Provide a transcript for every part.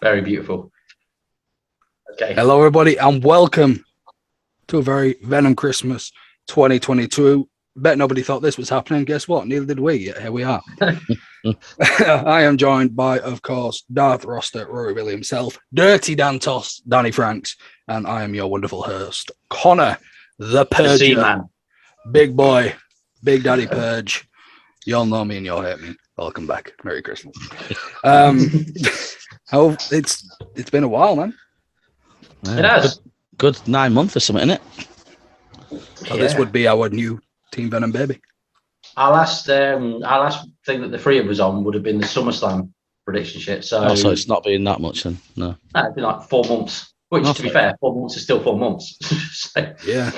Very beautiful. Okay. Hello, everybody, and welcome to a very Venom Christmas 2022. Bet nobody thought this was happening. Guess what? Neither did we. Yet here we are. I am joined by, of course, Darth Roster, Rory Billy himself, Dirty Dan Toss, Danny Franks, and I am your wonderful host, Connor, the Purger, man. Big boy, Big Daddy Purge. You all know me and you'll hate me. Welcome back. Merry Christmas. It's been a while, man. Yeah, it has. Good 9 months or something, isn't it? So this would be our new Team Venom baby. Our last thing that the three of us on would have been the SummerSlam prediction shit. So, so it's not been that much then. No. It'd been like 4 months. Which, to be fair, 4 months is still 4 months. So, yeah,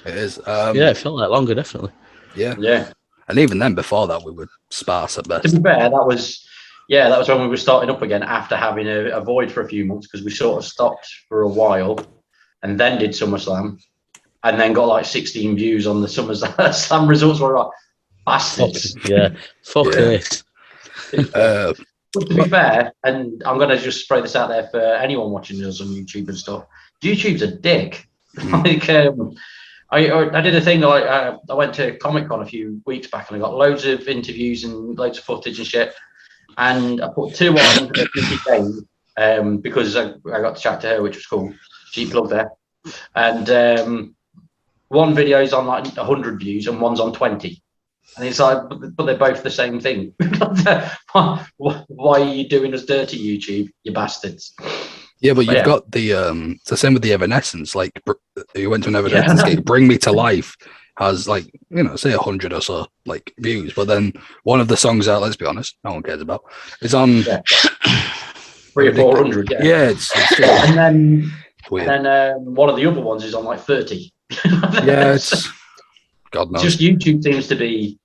it is. Yeah, it felt like longer, definitely. Yeah. And even then, before that, we were sparse at best. To be fair, that was when we were starting up again after having a void for a few months, because we sort of stopped for a while and then did SummerSlam and then got like 16 views on the SummerSlam results. Were like, bastards. Fuck this. But to be fair, and I'm going to just spray this out there for anyone watching us on YouTube and stuff, YouTube's a dick. Like, I did a thing, I went to Comic-Con a few weeks back and I got loads of interviews and loads of footage and shit. And I put 2 on Nikki Kane because I got to chat to her, which was cool. Cheap plug there. And one video's on like 100 views and one's on 20. And it's like, but they're both the same thing. Why are you doing us dirty, YouTube, you bastards? Yeah, but you've got the same with the Evanescence. Like, you went to an Evanescence gig, Bring Me to Life has like, say 100 or so like views, but then one of the songs out, let's be honest, no one cares about, is on 300 or 400. Yeah, it's and then weird. And then one of the other ones is on like 30. Yeah, it's God knows. Just YouTube seems to be.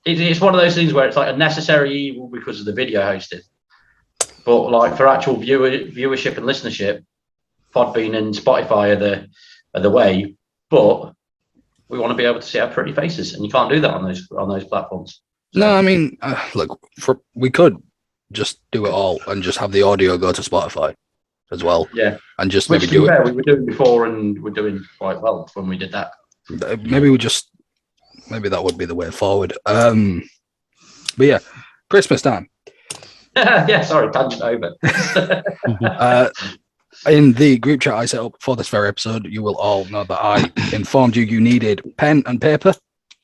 It's one of those things where it's like a necessary evil because of the video hosting, but like for actual viewership and listenership, Podbean and Spotify are the way. But we want to be able to see our pretty faces, and you can't do that on those platforms. So. No, I mean, look, we could just do it all and just have the audio go to Spotify as well. Yeah, and just which, maybe do it. We were doing before, and we're doing quite well when we did that. Maybe that would be the way forward. But yeah, Christmas time. Yeah, sorry, tangent over. In the group chat I set up for this very episode, you will all know that I informed you needed pen and paper.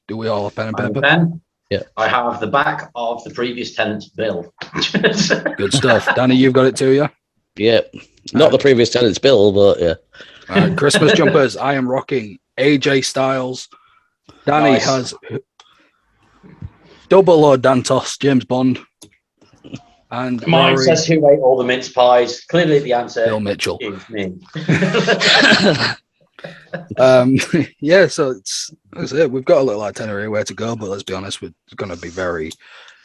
Do we all have pen and paper? Pen? Yeah. I have the back of the previous tenant's bill. Good stuff. Danny, you've got it too, yeah? Yeah. Not the previous tenant's bill, but yeah. Christmas jumpers. I am rocking AJ Styles. Danny has Double O Dantos, James Bond. And mine Rory, says who ate all the mince pies. Clearly the answer Bill Mitchell. is me. Yeah, so that's it. We've got a little itinerary where to go, but let's be honest, we're going to be very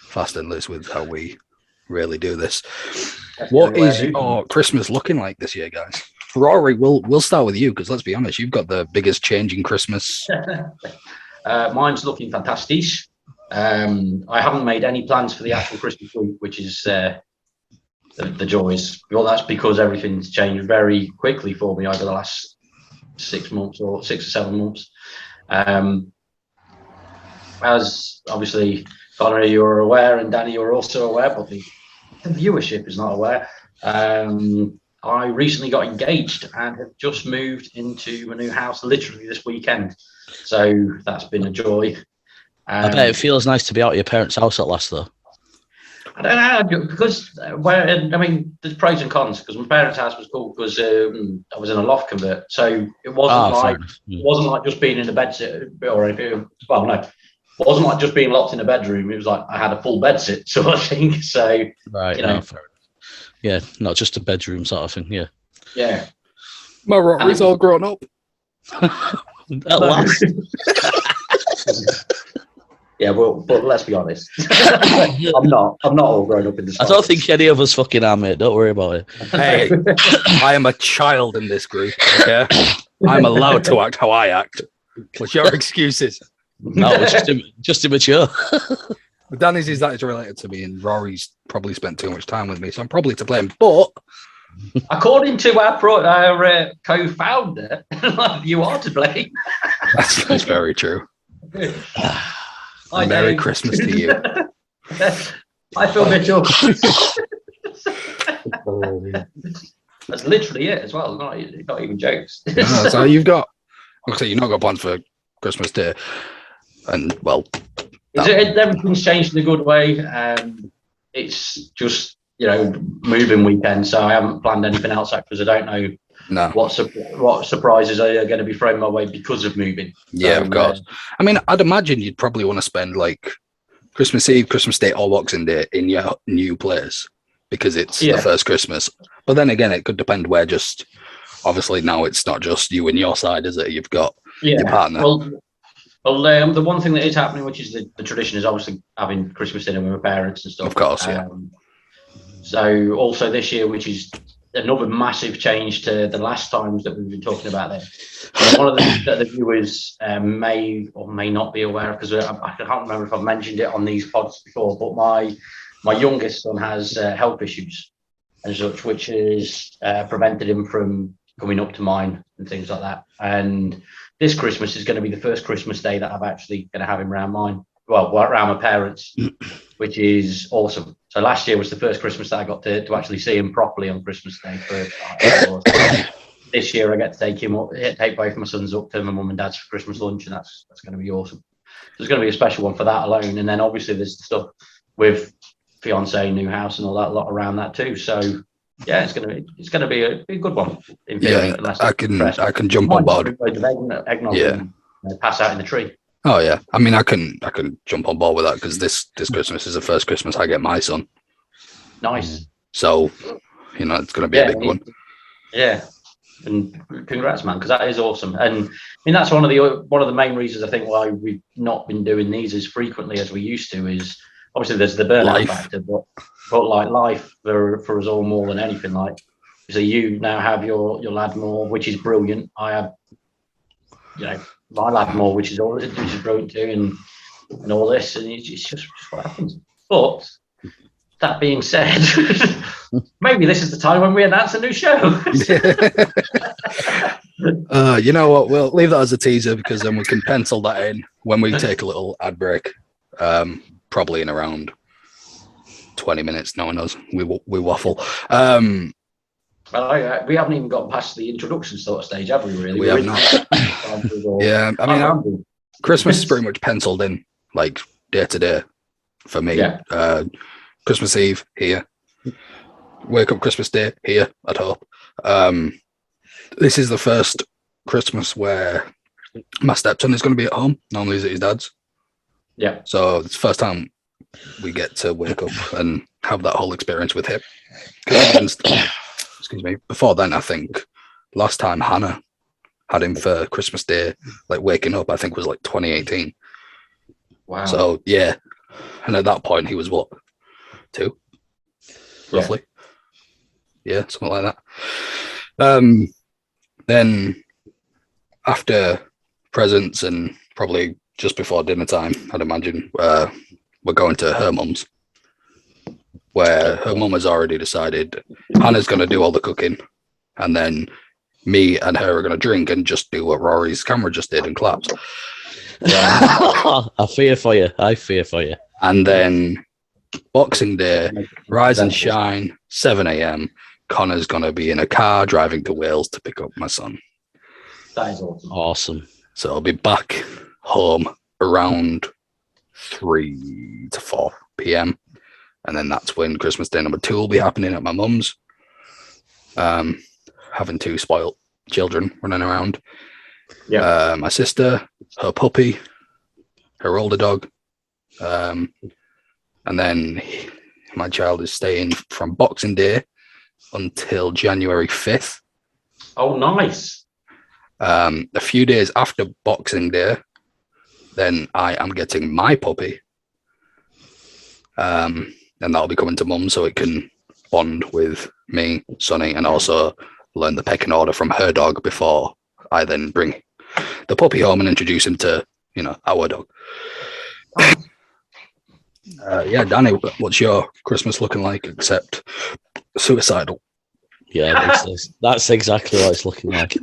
fast and loose with how we really do this. What is your Christmas looking like this year, guys? Rory, we'll start with you, because let's be honest, you've got the biggest change in Christmas. Mine's looking fantastic. I haven't made any plans for the actual Christmas week, which is the joys. Well, that's because everything's changed very quickly for me over the last 6 months or 6 or 7 months. As obviously, Connor, you're aware, and Danny, you're also aware, but the viewership is not aware. I recently got engaged and have just moved into a new house literally this weekend. So that's been a joy. I bet it feels nice to be out of your parents' house at last, though. I don't know, because there's pros and cons, because my parents' house was cool because I was in a loft convert. So it wasn't like just being in a bed sit or anything. Well, no, it wasn't like just being locked in a bedroom. It was like I had a full bed sit sort of thing. So, right, fair enough. Yeah, not just a bedroom sort of thing, yeah. Yeah. My Rory's all grown up. At last. Yeah, but let's be honest. I'm not all grown up in this. I don't think any of us fucking are, mate. Don't worry about it. Hey, I am a child in this group, okay? I'm allowed to act how I act. What's your excuses? No, it's just immature. Danny's is that is related to me, and Rory's probably spent too much time with me, so I'm probably to blame. But according to our co-founder, you are to blame. That's very true. Merry Christmas to you. I feel Mitchell. That's literally it as well. Not even jokes. No, so you've got. Okay, you've not got plans for Christmas Day, and well, everything's changed in a good way. It's just moving weekend, so I haven't planned anything else because I don't know what surprises are going to be thrown my way because of moving. Yeah, so, of course. I mean, I'd imagine you'd probably want to spend like Christmas Eve, Christmas Day, or Boxing Day in your new place because it's the first Christmas. But then again, it could depend where. Just obviously now it's not just you and your side, is it? You've got your partner. Well, the one thing that is happening, which is the tradition, is obviously having Christmas dinner with my parents and stuff. Of course, yeah. So also this year, which is another massive change to the last times that we've been talking about this. One of the viewers may or may not be aware of, because I can't remember if I've mentioned it on these pods before, but my youngest son has health issues and such, which has prevented him from coming up to mine and things like that. And this Christmas is going to be the first Christmas Day that I'm actually going to have him around mine. Well, around my parents, which is awesome. So last year was the first Christmas that I got to actually see him properly on Christmas Day. This year I get to take both my sons up to my mum and dad's for Christmas lunch, and that's going to be awesome. There's going to be a special one for that alone, and then obviously there's stuff with fiance, new house, and all that lot around that too. So yeah, it's going to be a good one. I can jump on board. Eggnog and pass out in the tree. Oh yeah, I mean I can jump on board with that because this Christmas is the first Christmas I get my son. Nice. So it's going to be a big one. Yeah, and congrats, man, because that is awesome. And I mean that's one of the main reasons I think why we've not been doing these as frequently as we used to is obviously there's the burnout factor, but like life for us all more than anything. Like so you now have your lad more, which is brilliant. I have my lad more, which is brilliant too, and all this, and it's just what happens. But that being said, maybe this is the time when we announce a new show. You know what? We'll leave that as a teaser because then we can pencil that in when we take a little ad break. Probably in around 20 minutes. Knowing us, we waffle. Well, we haven't even got past the introduction sort of stage, have we? Really, we have not. Yeah, I mean, Christmas is pretty much penciled in, like day to day, for me. Yeah. Christmas Eve here, wake up Christmas Day here at home. This is the first Christmas where my stepson is going to be at home. Normally, he's at his dad's. Yeah. So it's the first time we get to wake up and have that whole experience with him. Excuse me. Before then, I think last time Hannah had him for Christmas Day, like waking up, I think was like 2018. Wow. So yeah, and at that point he was what, 2, roughly. Yeah, something like that. Then after presents and probably just before dinner time, I'd imagine we're going to her mum's, where her mum has already decided Hannah's going to do all the cooking, and then me and her are going to drink and just do what Rory's camera just did and claps. I fear for you. And then Boxing Day, rise and shine, 7 a.m. Connor's going to be in a car driving to Wales to pick up my son. That is awesome. Awesome. So I'll be back home around 3 to 4 p.m. And then that's when Christmas Day number 2 will be happening at my mum's. Having 2 spoiled children running around. Yeah. My sister, her puppy, her older dog. And then my child is staying from Boxing Day until January 5th. Oh, nice. A few days after Boxing Day, then I am getting my puppy. And that'll be coming to mum so it can bond with me, Sonny, and also learn the pecking order from her dog before I then bring the puppy home and introduce him to, our dog. Yeah, Danny, what's your Christmas looking like except suicidal? Yeah, that's exactly what it's looking like.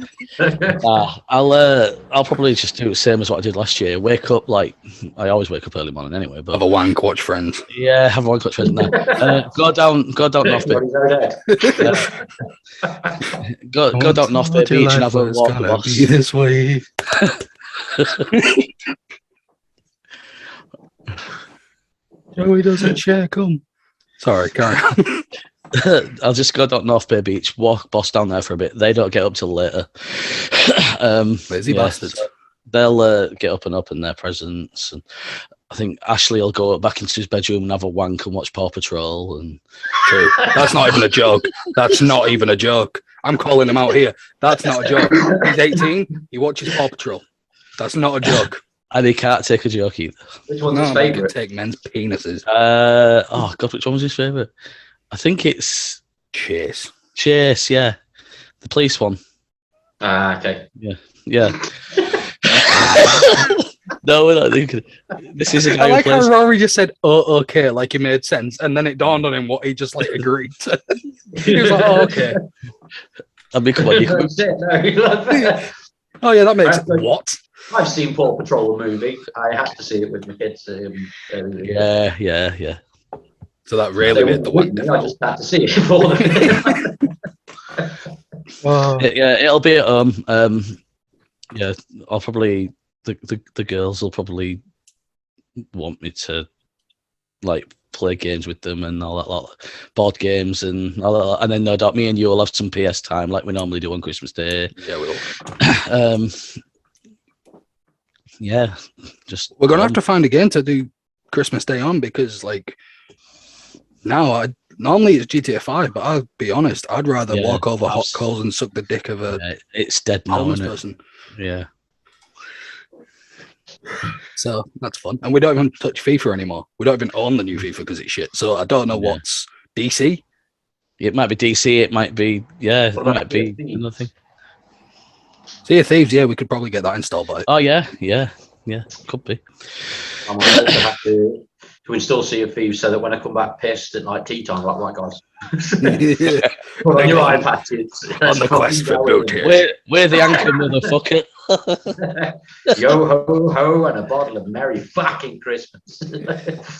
I'll probably just do the same as what I did last year. Wake up I always wake up early morning anyway. But Have a wank, watch Friends. Yeah, have a wank, watch Friends. No. Go down off bit. Go down off bit beach and have a walk the boss. Be this way. Joey doesn't share. Come. Sorry, carry on. I'll just go down North Bay Beach, walk boss down there for a bit. They don't get up till later. Lazy bastards. So they'll get up and open their presents, and I think Ashley will go back into his bedroom and have a wank and watch Paw Patrol. And true, that's not even a joke. That's not even a joke. I'm calling him out here. That's not a joke. He's 18. He watches Paw Patrol. That's not a joke. And he can't take a joke either. Which one's his favourite? Take men's penises. Oh God, which one was his favourite? I think it's Chase. Chase, yeah, the police one. Okay. Yeah. No, we're not thinking. This is a guy I like who plays. how Rory just said, "Oh, okay," like it made sense, and then it dawned on him what he just agreed to. He was like, "Oh, okay." I mean, come on, you can... Oh yeah, that makes what? I've seen Paw Patrol the movie. I had to see it with my kids. Yeah. So that really made the one. I just had to see it for them. Yeah, it'll be at yeah, I'll probably the girls will probably want me to play games with them and all that lot, board games and all that, and then no doubt me and you will have some PS time like we normally do on Christmas Day. Yeah, we will. Yeah, we're gonna have to find a game to do Christmas Day on, because now normally it's GTA 5, but I'll be honest, I'd rather walk over hot coals and suck the dick of a it's dead now, isn't it? person. Yeah. So that's fun. And we don't even touch FIFA anymore. We don't even own the new FIFA because it's shit. So I don't know what's DC. It might be DC, it might be it might be another thing. Sea of Thieves, yeah, we could probably get that installed by it. Oh yeah, could be. I'm going to have to install Sea of Thieves so that when I come back pissed at tea time, right guys. Well, on your iPad, on the quest for booty. We're the anchor, motherfucker. Yo ho ho and a bottle of Merry fucking Christmas.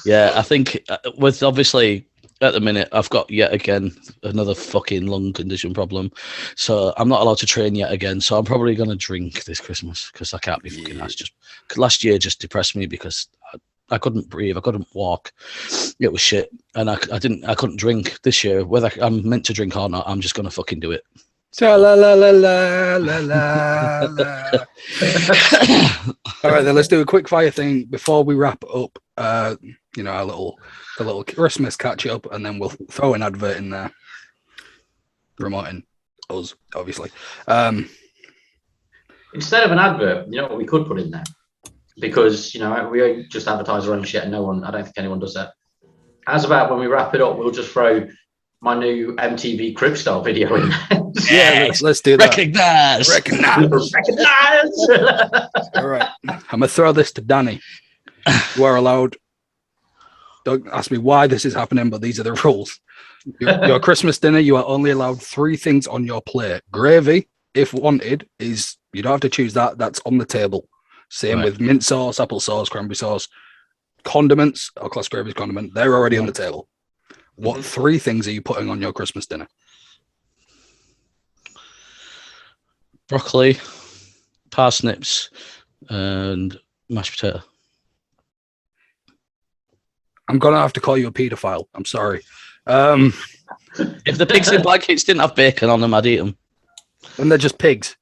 Yeah, I think with obviously at the minute I've got yet again another fucking lung condition problem, so I'm not allowed to train yet again. So I'm probably gonna drink this Christmas because I can't be fucking ass. Just last year just depressed me because I couldn't breathe, I couldn't walk. It was shit, and I couldn't drink this year. Whether I'm meant to drink or not, I'm just gonna fucking do it. La la la la la la la. All right, then let's do a quick fire thing before we wrap up. A little Christmas catch up, and then we'll throw an advert in there, promoting us, obviously. Instead of an advert, you know what we could put in there, because we just advertise our own shit, and I don't think anyone does that. How's about when we wrap it up, we'll just throw my new MTV Crib Style video in there. Yeah, let's do that. Recognize. All right, I'm gonna throw this to Danny. You are allowed. Don't ask me why this is happening, but these are the rules. Your Christmas dinner, you are only allowed 3 things on your plate. Gravy, if wanted, you don't have to choose that. That's on the table. Same with mint sauce, apple sauce, cranberry sauce. Condiments, or class gravy condiment, they're already on the table. What 3 things are you putting on your Christmas dinner? Broccoli, parsnips, and mashed potato. I'm gonna have to call you a paedophile. I'm sorry. If the pigs in blankets didn't have bacon on them, I'd eat them. And they're just pigs.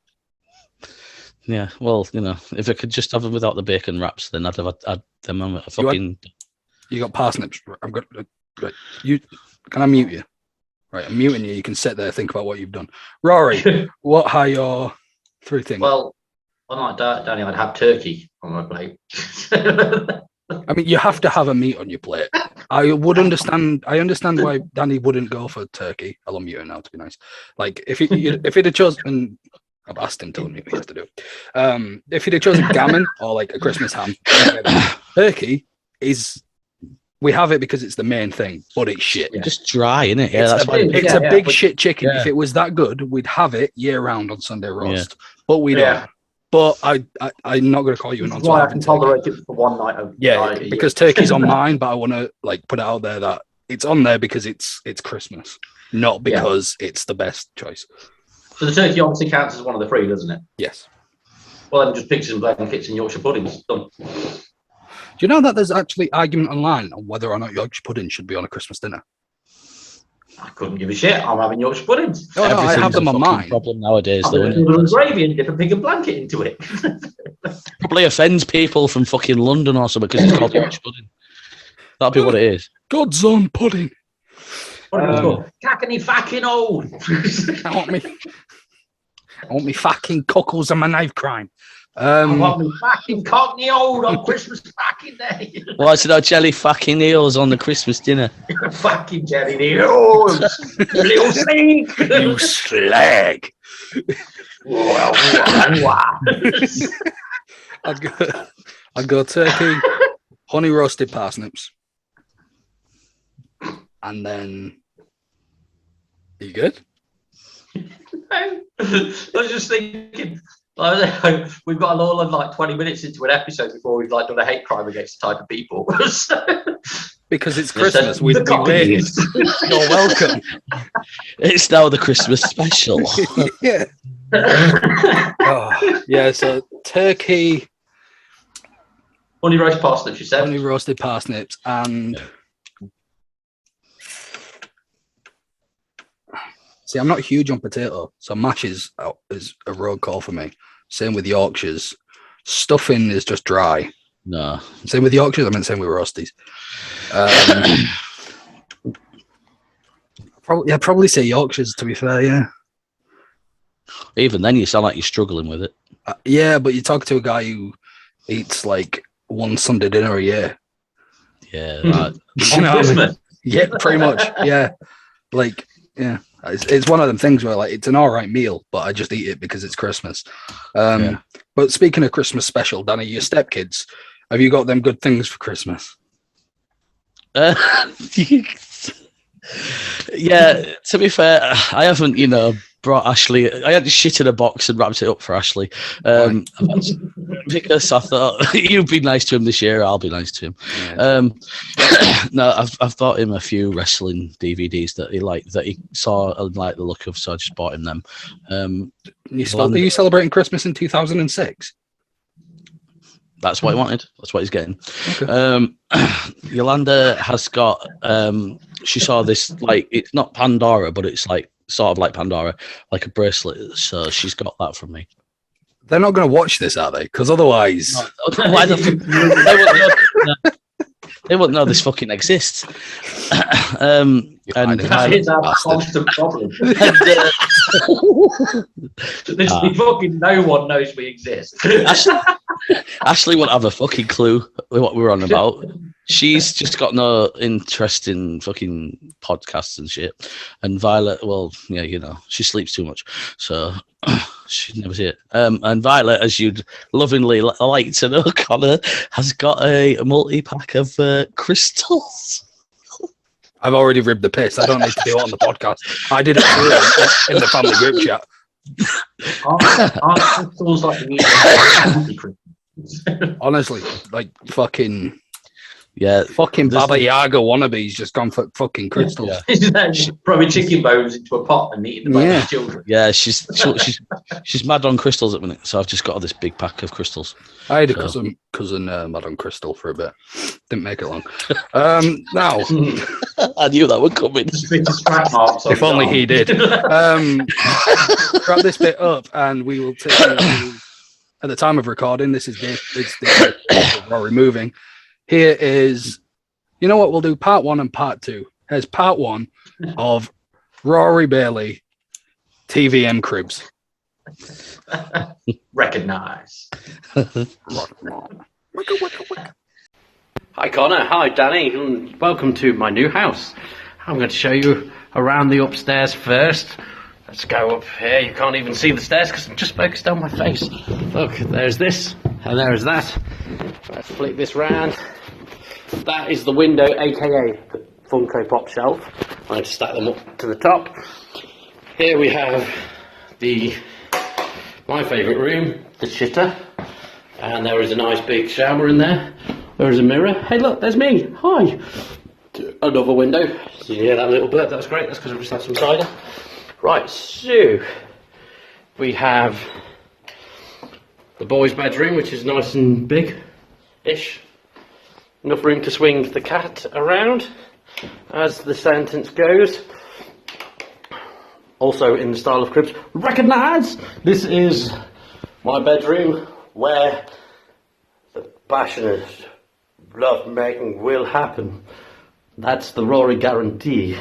Yeah, well, if I could just have them without the bacon wraps, then I'd have had them on a fucking. You got parsnips. I'm gonna. Right, can I mute you? Right, I'm muting you. You can sit there, think about what you've done. Rory, what are your 3 things? Well, unlike Danny, I'd have turkey on my plate. I mean, you have to have a meat on your plate. I would understand. I understand why Danny wouldn't go for turkey. I'll unmute him now to be nice. Like if he'd have chosen, I've asked him to unmute me. He has to do it. If he'd have chosen gammon or like a Christmas ham, turkey is we have it because it's the main thing, but it's shit. Yeah. Just dry, isn't it? Yeah, it's a big shit chicken. Yeah. If it was that good, we'd have it year round on Sunday roast, but we don't. But I'm not going to call you an why I can tolerate it for one night. Because turkey's on mine, but I want to like put it out there that it's on there because it's Christmas, not because it's the best choice. So the turkey obviously counts as one of the three, doesn't it? Yes. Well, then just pigs and blankets and Yorkshire puddings. Done. Do you know that there's actually argument online on whether or not Yorkshire pudding should be on a Christmas dinner? I couldn't give a shit. I'm having Yorkshire puddings. No, I have them on mine. Problem nowadays, though. And gravy and dip a pig and blanket into it. Probably offends people from fucking London or something because it's called Yorkshire pudding. That'll be what it is. God's own pudding. Cackany fucking old. I want me fucking cockles and my knife crime. I want me fucking cockney old on Christmas fucking day. Why is it jelly fucking eels on the Christmas dinner? Fucking jelly eels. Little snake. You slag. I'd go turkey, honey roasted parsnips. And then, are you good? I was just thinking, we've got all of like 20 minutes into an episode before we've like done a hate crime against the type of people. Because it's Christmas, we've waited. You're welcome. It's now the Christmas special. Yeah. So turkey, honey roast parsnips, you said. Honey roasted parsnips, and see, I'm not huge on potato, so mash is a road call for me. Same with Yorkshires. Stuffing is just dry. No. Same with Yorkshires. I meant same with roasties. Probably say Yorkshires, to be fair, yeah. Even then, you sound like you're struggling with it. Yeah, but you talk to a guy who eats like one Sunday dinner a year. Yeah. Right. You know what I mean? Yeah, pretty much. Yeah. Like, yeah. It's one of them things where like it's an all right meal, but I just eat it because it's Christmas. But speaking of Christmas special, Danny, your stepkids, have you got them good things for Christmas? Yeah, to be fair, I haven't, brought Ashley. I had shit in a box and wrapped it up for Ashley. Because I thought you'd be nice to him this year, I'll be nice to him. Yeah. No, I've bought him a few wrestling DVDs that he saw and liked the look of, so I just bought him them. Are you celebrating Christmas in 2006? That's what he wanted. That's what he's getting. Okay. Yolanda has got. She saw this, like, it's not Pandora, but it's like sort of like Pandora, like a bracelet. So she's got that from me. They're not going to watch this, are they? Because otherwise, they wouldn't know this fucking exists. And that's our constant problem. Fucking no one knows we exist. Ashley won't have a fucking clue what we're on about. She's just got no interest in fucking podcasts and shit. And Violet, well, yeah, she sleeps too much, so she'd never see it. And Violet, as you'd lovingly like to know, Connor, has got a multi-pack of crystals. I've already ribbed the piss. I don't need to do it on the podcast. I did it in the family group chat. Aren't crystals like honestly, like fucking... Yeah, fucking Baba Yaga wannabes just gone for fucking crystals. Yeah. Probably chicken bones into a pot and eating them by his children. Yeah, she's mad on crystals at the minute, so I've just got this big pack of crystals. I had a cousin mad on crystal for a bit. Didn't make it long. Now, I knew that would come in. If only he did. Wrap this bit up, and we will take. At the time of recording, this is we're removing. Here is, you know what, we'll do part 1 and part 2. Here's part 1 of Rory Bailey TVM cribs. Recognise. Hi Connor, hi Danny, and welcome to my new house. I'm going to show you around the upstairs first. Let's go up here. You can't even see the stairs because I'm just focused on my face. Look, there's this and there's that. Let's flick this round. that is the window, aka the Funko Pop shelf. I had to stack them up to the top. Here we have my favourite room, the shitter, and there is a nice big shower in there. There is a mirror. Hey, look, there's me. Hi. Another window. So you hear that little burp? That's great. That's because I've just had some cider. Right, so we have the boys' bedroom, which is nice and big-ish. Enough room to swing the cat around, as the sentence goes. Also in the style of cribs. Recognise! This is my bedroom, where the passionate love making will happen. That's the Rory guarantee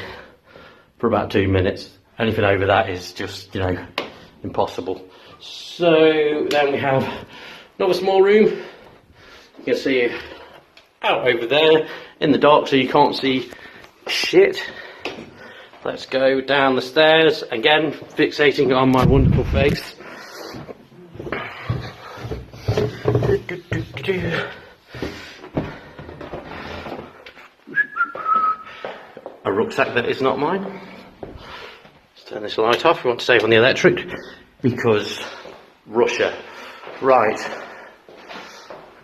for about 2 minutes. Anything over that is just, impossible. So then we have another small room. You can see out over there in the dark, so you can't see shit. Let's go down the stairs, again fixating on my wonderful face. A rucksack that is not mine. Let's turn this light off. We want to save on the electric because Russia. Right.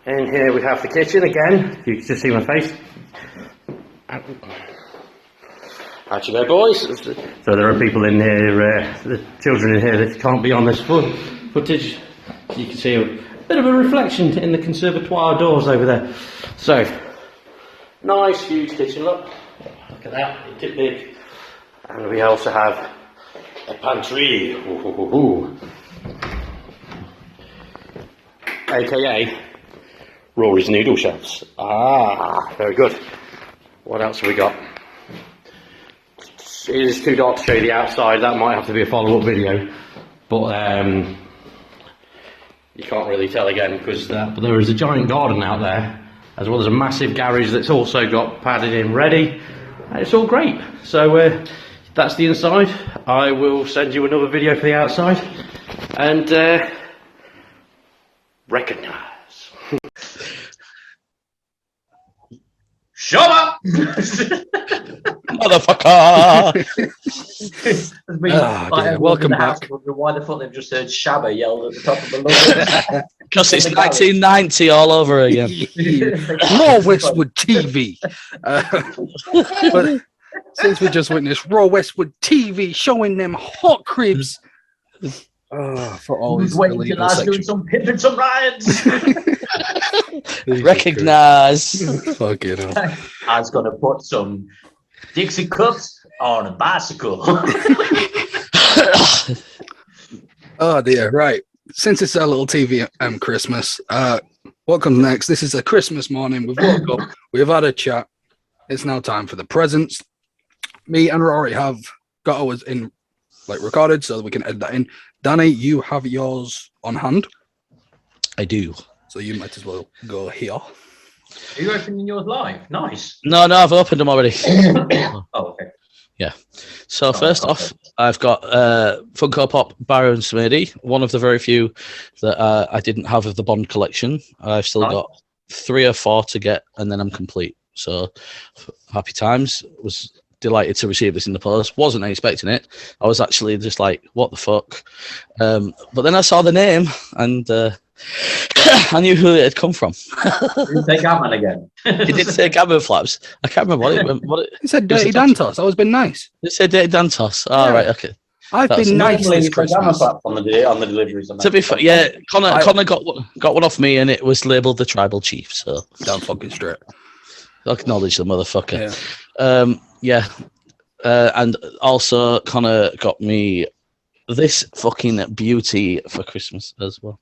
In here we have the kitchen again. You can just see my face. Out you go, boys. So there are people in here, the children in here that can't be on this footage. You can see a bit of a reflection in the conservatoire doors over there. So, nice huge kitchen, look at that, it's too big. And we also have a pantry, aka Rory's noodle shelves. Ah, very good. What else have we got? It is too dark to show you the outside. That might have to be a follow-up video, but you can't really tell again because but there is a giant garden out there, as well as a massive garage that's also got padded in ready. And it's all great. So that's the inside. I will send you another video for the outside, and recognise. Shut up! Motherfucker! Welcome back. Why the fuck they've just heard Shabba yelled at the top of the lungs? Because it's 1990 all over again. Raw Westwood TV. But since we just witnessed Raw Westwood TV showing them hot cribs. For all these waiting illegal till I was doing sections. some pip and some rides. Recognise. Fucking hell. I was gonna put some Dixie cups on a bicycle. Oh dear, right. Since it's a little TV Christmas, what comes next? This is a Christmas morning. We've woke up, we've had a chat. It's now time for the presents. Me and Rory have got ours in recorded so that we can edit that in. Danny, you have yours on hand. I do. So you might as well go here. Are you opening yours live? Nice. No, I've opened them already. Oh, okay. Yeah. So first off, I've got Funko Pop Baron Smitty, one of the very few that I didn't have of the Bond collection. I've still got 3 or 4 to get, and then I'm complete. So happy times. Was delighted to receive this in the post. Wasn't expecting it. I was actually just like, what the fuck? But then I saw the name, and I knew who it had come from. Did you say Gammon again? It did say Gammon Flaps. I can't remember what it It said Dirty Dantos. Always been nice. It said Dirty Dantos. Oh, right, okay. I've been nice this Christmas. On the deliveries. To be fair, yeah, Connor got one off me, and it was labelled the Tribal Chief. So Damn fucking straight. acknowledge the motherfucker. Yeah. And also Connor got me this fucking beauty for Christmas as well.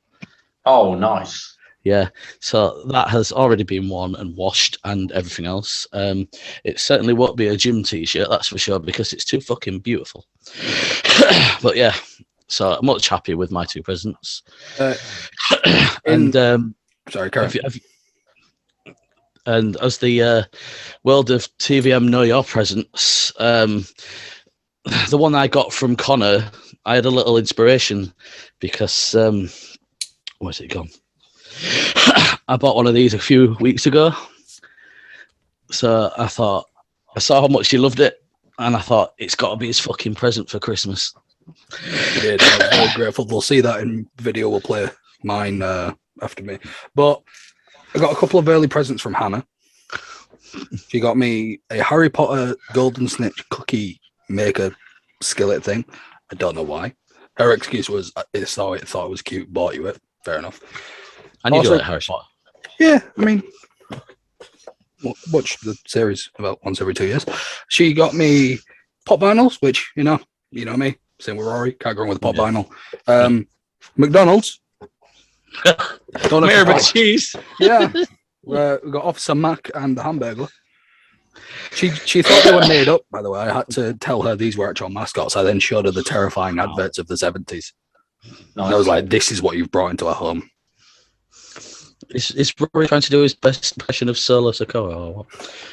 Oh, nice. Yeah, so that has already been worn and washed and everything else. It certainly won't be a gym t-shirt, that's for sure, because it's too fucking beautiful. But yeah, so I'm much happy with my 2 presents. Sorry, Karen. And as the world of TVM know your presents, the one I got from Connor, I had a little inspiration because where's it gone? I bought one of these a few weeks ago, So I thought, I saw how much he loved it, and I thought it's got to be his fucking present for Christmas. He did. I was very grateful. We'll see that in video. We'll play mine after me. But I got a couple of early presents from Hannah. She got me a Harry Potter Golden Snitch cookie maker skillet thing. I don't know why. Her excuse was, I saw it, thought it was cute, bought you it. Fair enough. And you do Also- like Harry Potter. Yeah, I mean, watch the series about once every 2 years. She got me pop vinyls, which, you know me, same with Rory, can't go wrong with a pop vinyl. McDonald's. Don't know if Mayor it's of cheese. Yeah. We got Officer Mac and the Hamburglar. She thought they were made up, by the way. I had to tell her these were actual mascots. I then showed her the terrifying adverts of the 70s. And I was like, this is what you've brought into our home. Is Rory trying to do his best impression of Solo Socorro or what?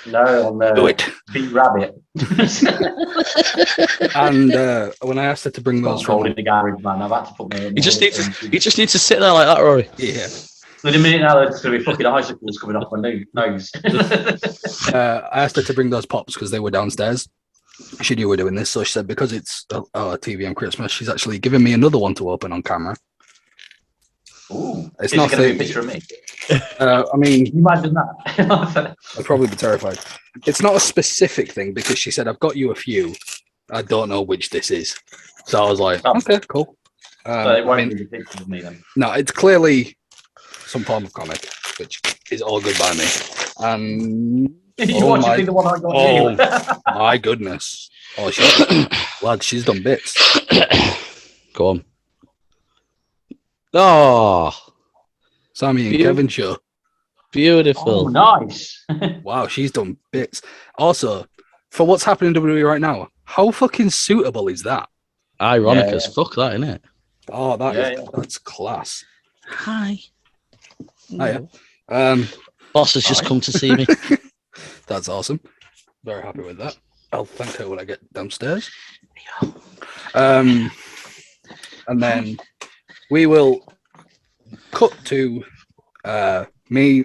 No, on Do it. Big Rabbit. And when I asked her to bring those Holding from... the garage, man. I've had to put my... You just need to sit there like that, Rory. Yeah. In a minute now, there's going to be fucking icicles coming off my nose. I asked her to bring those pops because they were downstairs. She knew we were doing this, so she said because it's TV on Christmas, she's actually giving me another one to open on camera. Ooh, It's is not it going to be a the- picture of me? I mean, Can you imagine that? I'd probably be terrified. It's not a specific thing because she said, I've got you a few. I don't know which this is. So I was like, Oh. okay, cool. So it I won't mean, be a picture of me then. no, it's clearly some form of comic, which is all good by me. And You want to be the one I got you. my goodness. Oh, lad, she's done bits. Go on. Oh, Sammy and Beautiful. Kevin show. beautiful. Oh, nice. Wow, she's done bits. Also, for what's happening in WWE right now, how fucking suitable is that? Ironic Yeah, as fuck, that, isn't it? Oh, Yeah. that's class. Hi. Oh, yeah. Boss has just come to see me. That's awesome. Very happy with that. I'll thank her when I get downstairs. And then we will cut to me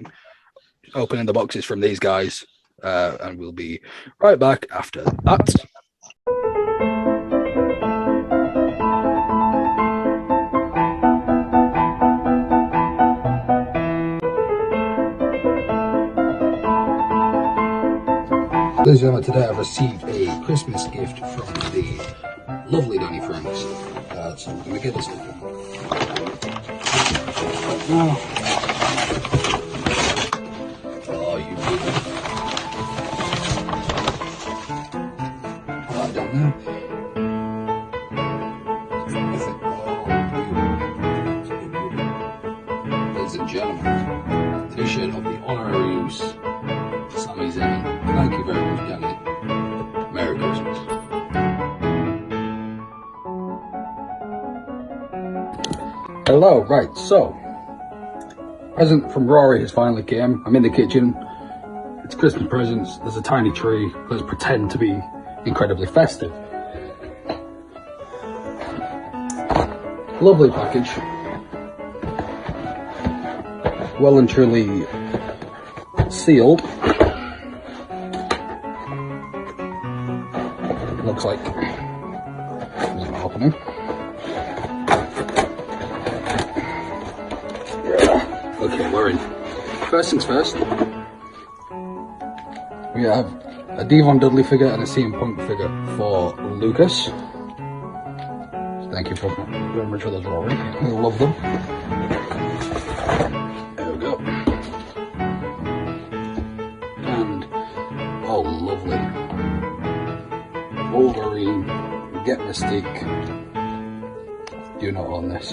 opening the boxes from these guys, and we'll be right back after that. Ladies and gentlemen, today I've received a Christmas gift from the lovely Danny Franks. So I'm going to get this open. Oh, you people. Put that down there. Ladies and gentlemen, t-shirt of the honorary use. Sami Zayn. Thank you very much, Danny. Merry Christmas. Hello, right, so present from Rory has finally came. I'm in the kitchen. It's Christmas presents. There's a tiny tree. Let's pretend to be incredibly festive. Lovely package. Well and truly sealed. Looks like there's an opening. Okay, we're in. First things first. We have a Devon Dudley figure and a CM Punk figure for Lucas. Thank you very much for those, Rory. I love them. There we go. And oh, lovely. Wolverine, Get Mystique. Do not own this.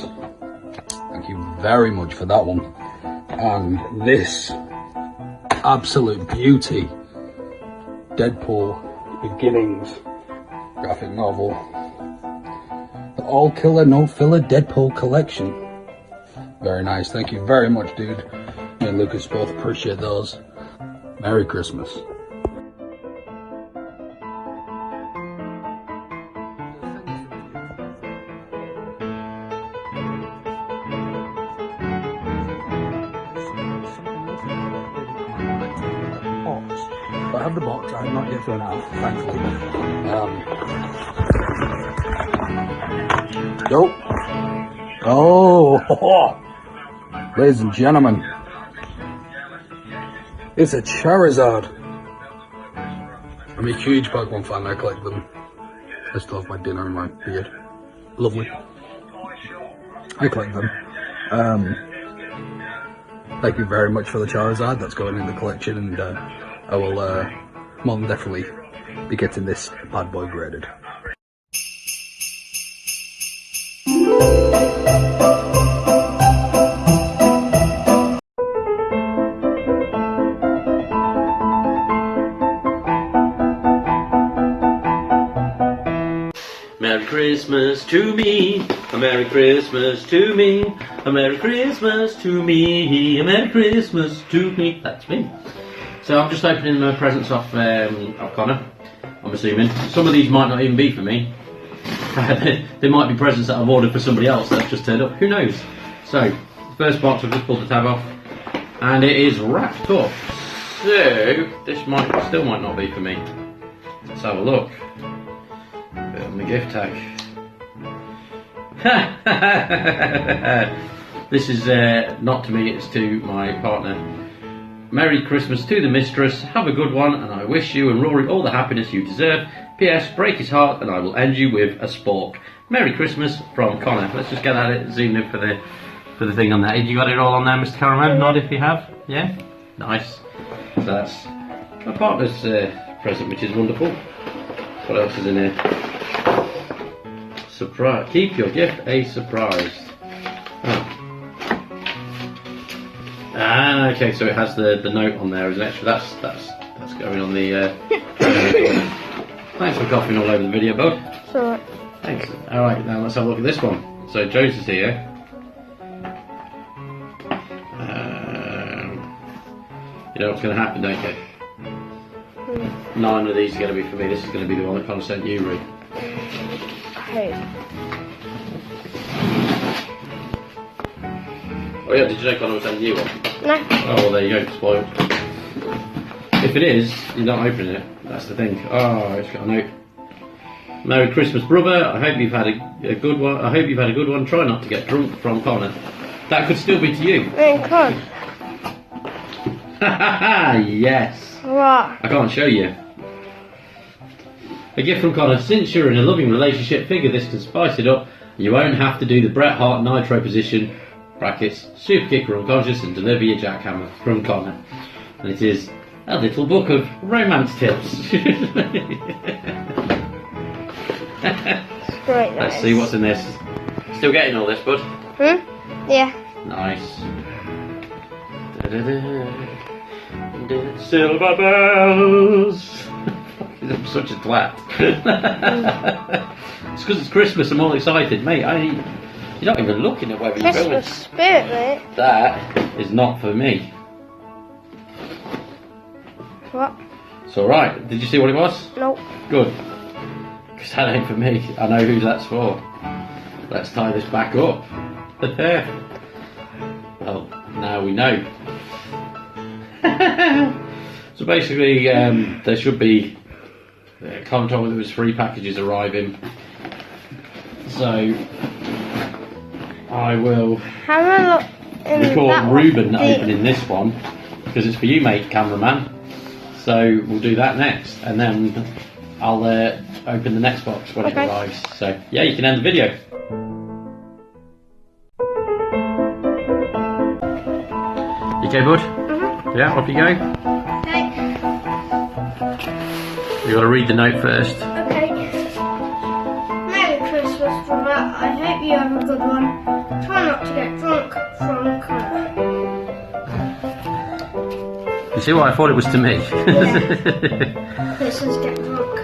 Thank you very much for that one. And this absolute beauty, Deadpool Beginnings graphic novel. The All Killer No Filler Deadpool collection. Very nice. Thank you very much, dude. Me and Lucas both appreciate those. Merry Christmas. I have the box. I have not yet thrown it out, thankfully. Oh, ladies and gentlemen, it's a Charizard. I'm a huge Pokemon fan. I collect them. I still have my dinner and my beard. Lovely. I collect them. Thank you very much for the Charizard. That's going in the collection, and I will more than definitely be getting this bad boy graded. Merry Christmas to me, a Merry Christmas to me, a Merry Christmas to me, a Merry Christmas to me. That's me. So I'm just opening the presents off Connor, I'm assuming. Some of these might not even be for me. They might be presents that I've ordered for somebody else that's just turned up. Who knows? So, first box, I've just pulled the tab off, and it is wrapped up. So, this still might not be for me. Let's have a look. Bit on the gift tag. This is not to me, it's to my partner. Merry Christmas to the mistress, have a good one, and I wish you and Rory all the happiness you deserve. P.S. Break his heart and I will end you with a spork. Merry Christmas from Connor. Let's just get that zoomed in for the thing on there. You got it all on there, Mr. Cameraman? Nod if you have. Yeah? Nice. So that's my partner's present, which is wonderful. What else is in here? Surprise. Keep your gift a surprise. Oh. Ah, okay, so it has the note on there as an extra. That's going on the. Thanks for coughing all over the video, bud. It's alright. Thanks. Alright, now let's have a look at this one. So Joe's is here. You know what's going to happen, don't you? 9 of these are going to be for me. This is going to be the one that Connor sent you, Ree. Hey. Oh yeah, did you know Connor was sending you one? No. Oh well, there you go, spoiled. If it is, you're not opening it. That's the thing. Oh, it's got a note. Merry Christmas, brother. I hope you've had a good one. I hope you've had a good one. Try not to get drunk, from Connor. That could still be to you. It could. Yes. What? I can't show you. A gift from Connor. Since you're in a loving relationship, figure this can spice it up. You won't have to do the Bret Hart Nitro position, brackets, super kick or unconscious, and deliver your jackhammer, from Connor. And it is a little book of romance tips. It's great. Let's see what's in this. Still getting all this, bud? Yeah. Nice. Silver bells. I'm such a twat. It's because it's Christmas. I'm all excited, mate. You're not even looking at whether you're going. Christmas spirit, mate. That is not for me. What? It's all right. Did you see what it was? Nope. Good. Because that ain't for me. I know who that's for. Let's tie this back up. Well, now we know. So basically, there should be. Can't tell whether there was 3 packages arriving. So I will record Ruben opening this one because it's for you, mate, cameraman. So we'll do that next, and then I'll open the next box when it arrives. So yeah, you can end the video. You okay, bud? Yeah, off you go. Okay. You got to read the note first. Okay. Merry Christmas, brother. I hope you have a good one. Try not to get drunk, from Connor. You see why I thought it was to me? Yeah. Christmas, get drunk.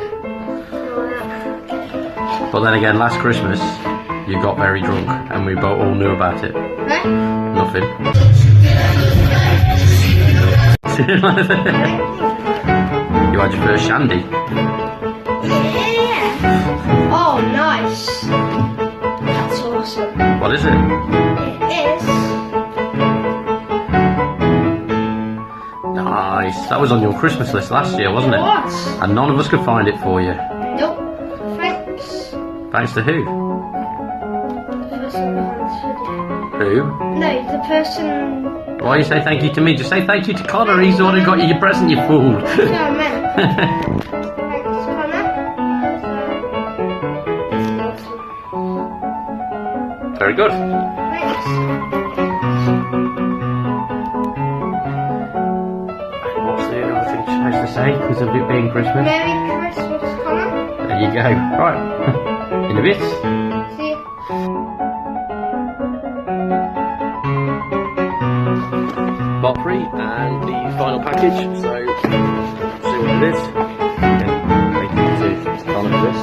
But then again, last Christmas you got very drunk and we both all knew about it. Huh? Nothing. You had your first shandy. Yeah. Oh, nice. That's awesome. What is it? It is. Nice. That was on your Christmas list last year, wasn't it? What? And none of us could find it for you. Nope. Thanks. Thanks to who? The person behind this video. Who? No, the person. Why you say thank you to me? Just say thank you to Connor. He's the one who got you your present, you fool. No, I meant. Thanks, Connor. Very good. Thanks. What's the other thing you're supposed to say because of it being Christmas? Merry Christmas, Connor. There you go. Right. In a bit. See you. Part 3 and the final package. So, see what it is. Okay. Thank you to Connor for this.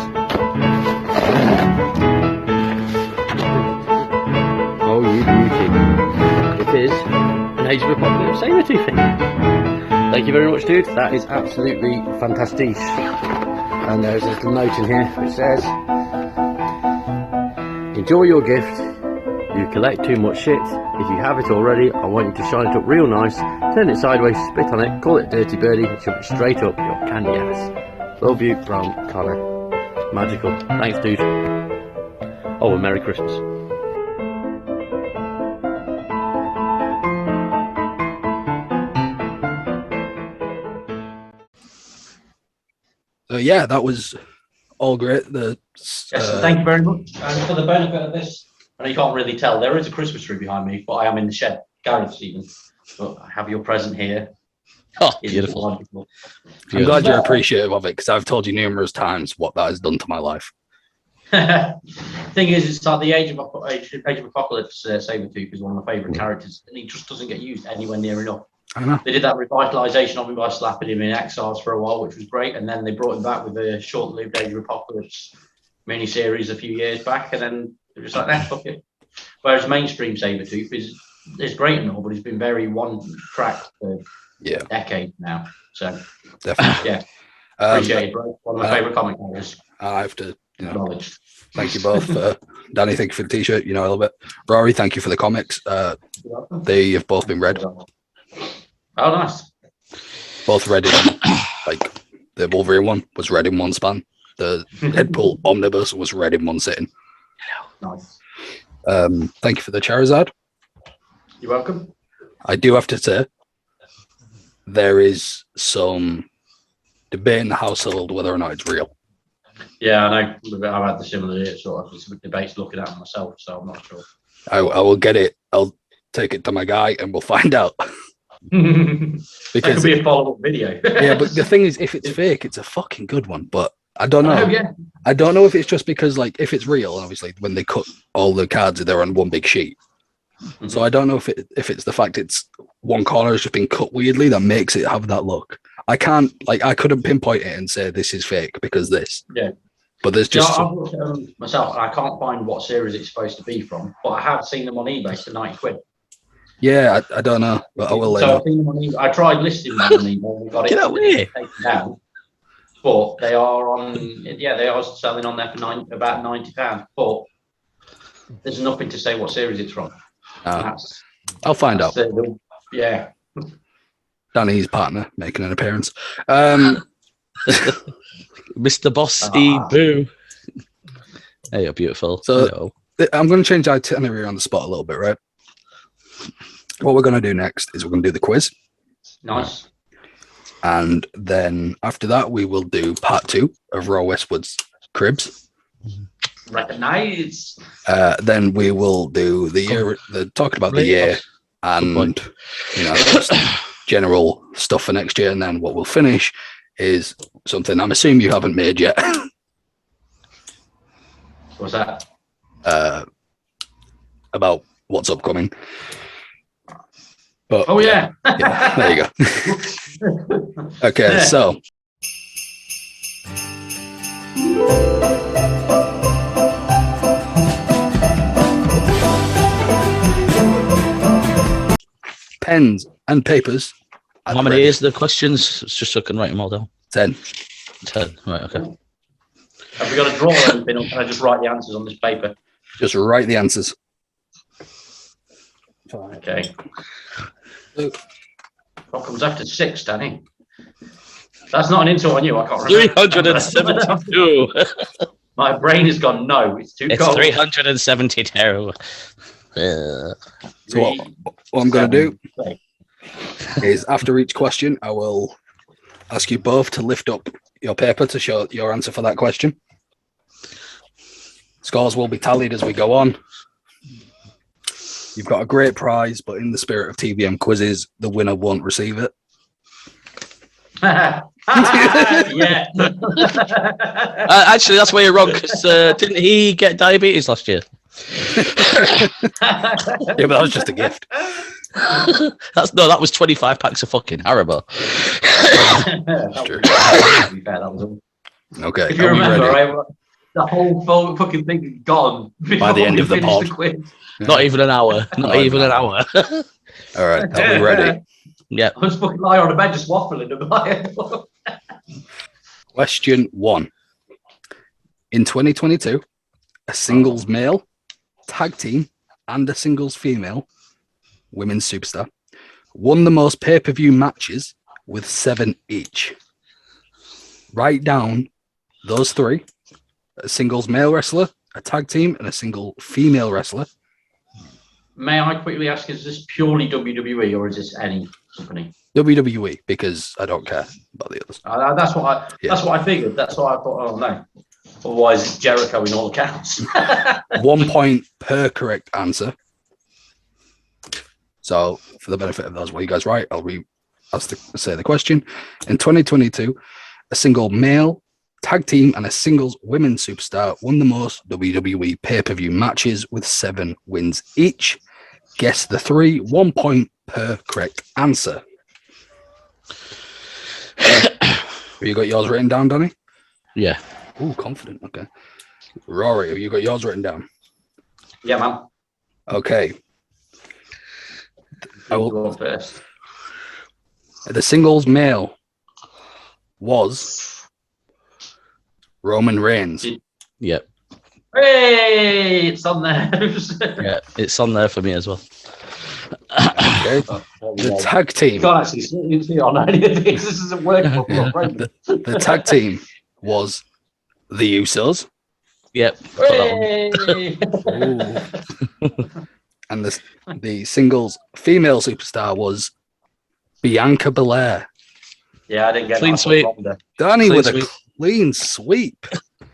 Oh, you beauty. It is an Age of Apocalypse Sabertooth thing. Thank you very much, dude. That is absolutely fantastic. And there's a little note in here which says, enjoy your gift. You collect too much shit. If you have it already, I want you to shine it up real nice, turn it sideways, spit on it, call it Dirty Birdie, and shove it straight up your candy ass. Love you from Connor. Magical. Thanks, dude. Oh, and Merry Christmas. So yeah, that was all great. Yes, thank you very much. And for the benefit of this, I know you can't really tell, there is a Christmas tree behind me, but I am in the shed garage, Stephen. But I have your present here. Oh, It's beautiful. wonderful. I'm glad you're appreciative of it because I've told you numerous times what that has done to my life. Thing is, it's like the Age of Apocalypse. Sabertooth is one of my favourite characters, and he just doesn't get used anywhere near enough. I know. They did that revitalisation of him by slapping him in Exiles for a while, which was great, and then they brought him back with a short-lived Age of Apocalypse mini-series a few years back, and then they're just like, nah, fuck it. Whereas mainstream Sabertooth is great and all, but he's been very one-track for decades now. So, Definitely. yeah, appreciate it, bro. One of my favourite comic characters. I have to, Acknowledged. thank you both. Danny, thank you for the t-shirt. You know a little bit. Rory, thank you for the comics. They have both been read. Oh, nice. Both read in, like, the Wolverine one was read in one span. The Deadpool Omnibus was read in one sitting. Nice. Thank you for the Charizard. You're welcome. I do have to say, there is some debate in the household whether or not it's real. Yeah, I know. I've had the similar sort of debates looking at it myself, so I'm not sure. I will get it. I'll take it to my guy and we'll find out. Because it could be a follow-up video. Yeah, but the thing is, if it's fake, it's a fucking good one. But I don't know. Oh, yeah. I don't know if it's just because, like, if it's real, obviously, when they cut all the cards, they're on one big sheet. Mm-hmm. So I don't know if it's the fact it's one corner has just been cut weirdly that makes it have that look. I couldn't pinpoint it and say this is fake because this. Yeah. But there's just. I've looked at them myself, and I can't find what series it's supposed to be from, but I have seen them on eBay for £90. Yeah, I don't know, but I will So later. I've seen them on eBay. I tried listing them on eBay and got it taken down. But they are on, they are selling on there for about £90. But there's nothing to say what series it's from. I'll find out. Yeah. Danny's partner making an appearance. Mr. Bossy Boo. Hey, you're beautiful. So I'm going to change the itinerary on the spot a little bit, right? What we're going to do next is we're going to do the quiz. Nice. And then after that, we will do part 2 of Raw Westwood's Cribs. Recognize. Then we will do the year, talking about the year and, just general stuff for next year. And then what we'll finish is something I'm assuming you haven't made yet. What's that? About what's upcoming. But, yeah. Yeah, there you go. Okay, so. Pens and papers. How many is the questions? It's just so I can write them all down. 10. 10, right, okay. Have we got to draw anything, or can I just write the answers on this paper? Just write the answers. Okay. What comes after 6, Danny? That's not an insult on you. I can't remember. 372. My brain has gone, no, it's too It's cold. 372. So what I'm going to do is after each question, I will ask you both to lift up your paper to show your answer for that question. Scores will be tallied as we go on. You've got a great prize, but in the spirit of TVM quizzes, the winner won't receive it. Yeah. Actually, that's where you're wrong, because didn't he get diabetes last year? Yeah, but that was just a gift. That was 25 packs of fucking Haribo. That was all. Okay. If you remember, the whole fucking thing is gone By the end of the pod. Not even an hour. Not even an hour. All right. Are we ready? Yeah. I was fucking lying on the bed just waffling. Question 1. In 2022, a singles male, tag team, and a singles female women's superstar won the most pay-per-view matches with 7 each. Write down those 3: a singles male wrestler, a tag team, and a single female wrestler. May I quickly ask, is this purely WWE or is this any company? WWE, because I don't care about the others. That's what I figured. That's why I thought, oh no. Otherwise, it's Jericho in all accounts. 1 point per correct answer. So, for the benefit of those, what you guys right, I'll say the question. In 2022, a single male tag team and a singles women's superstar won the most WWE pay-per-view matches with 7 wins each. Guess the 3. 1 point per correct answer. Have you got yours written down, Danny? Yeah. Ooh, confident. Okay. Rory, have you got yours written down? Yeah, man. Okay. I will go first. The singles male was Roman Reigns. Yep. Hey, it's on there. Yeah, it's on there for me as well. Okay. The tag team. You can't actually see on any of these. This isn't working. The tag team was the Usos. Yep. Hey! And the singles female superstar was Bianca Belair. Yeah, I didn't get Clean that. sweep. Danny Clean with sweep. a clean sweep.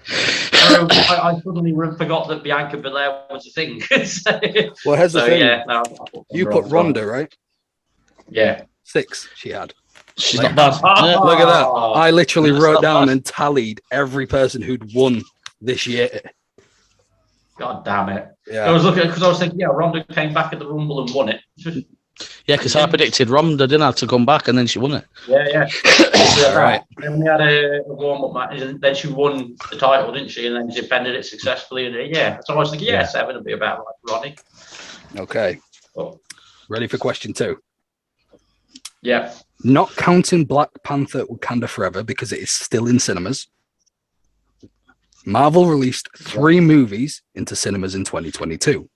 I suddenly forgot that Bianca Belair was a thing. Well, here's the thing. Yeah, You put Ronda, right? Yeah. 6 she had. She's not bad. Look at that. I literally That's wrote not down bad. and tallied every person who'd won this year. God damn it. Yeah. I was looking because I was thinking, yeah, Ronda came back at the Rumble and won it. Yeah, because I predicted Ronda didn't have to come back, and then she won it. Yeah. Right. Then we had a warm-up match, and then she won the title, didn't she? And then she defended it successfully. And yeah, so I was thinking, 7 would be about like Ronnie. Okay. Oh. Ready for question 2? Yeah. Not counting Black Panther Wakanda Forever because it is still in cinemas. Marvel released 3 movies into cinemas in 2022.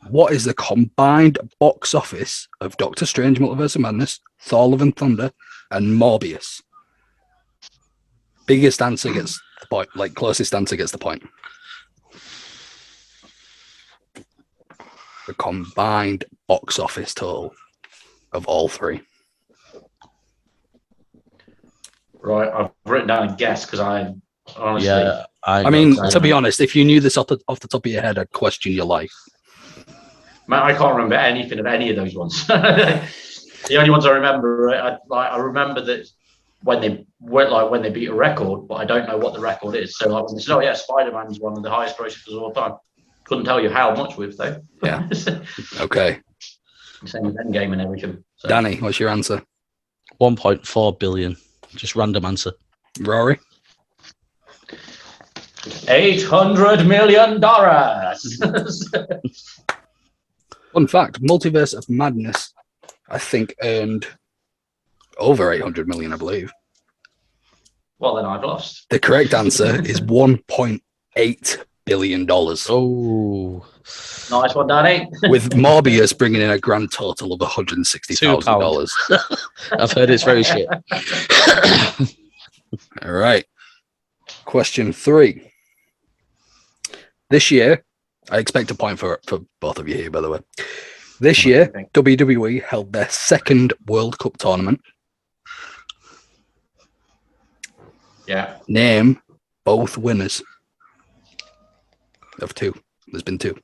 What is the combined box office of Doctor Strange Multiverse of Madness, Thor Love and Thunder, and Morbius? Biggest answer gets the point, like closest answer gets the point. The combined box office total of all 3. Right, I've written down a guess because I honestly... Yeah, I mean, to be honest, if you knew this off the top of your head, I'd question your life. Man, I can't remember anything of any of those ones. The only ones I remember, I remember that when they beat a record, but I don't know what the record is. So like when they said, "Oh yeah, Spider-Man's one of the highest grossers of all time," couldn't tell you how much with though. Yeah. Okay. Same with Endgame and everything. So. Danny, what's your answer? 1.4 billion. Just random answer. Rory? $800 million. Fun fact, Multiverse of Madness, I think, earned over 800 million, I believe. Well, then I've lost. The correct answer is 1.8 billion. Oh, Nice one, Danny. With Morbius bringing in a grand total of $160,000. I've heard it's very shit. All right. Question 3. This year, I expect a point for both of you here, by the way. This year, WWE held their second World Cup tournament. Yeah. Name both winners of 2. There's been 2.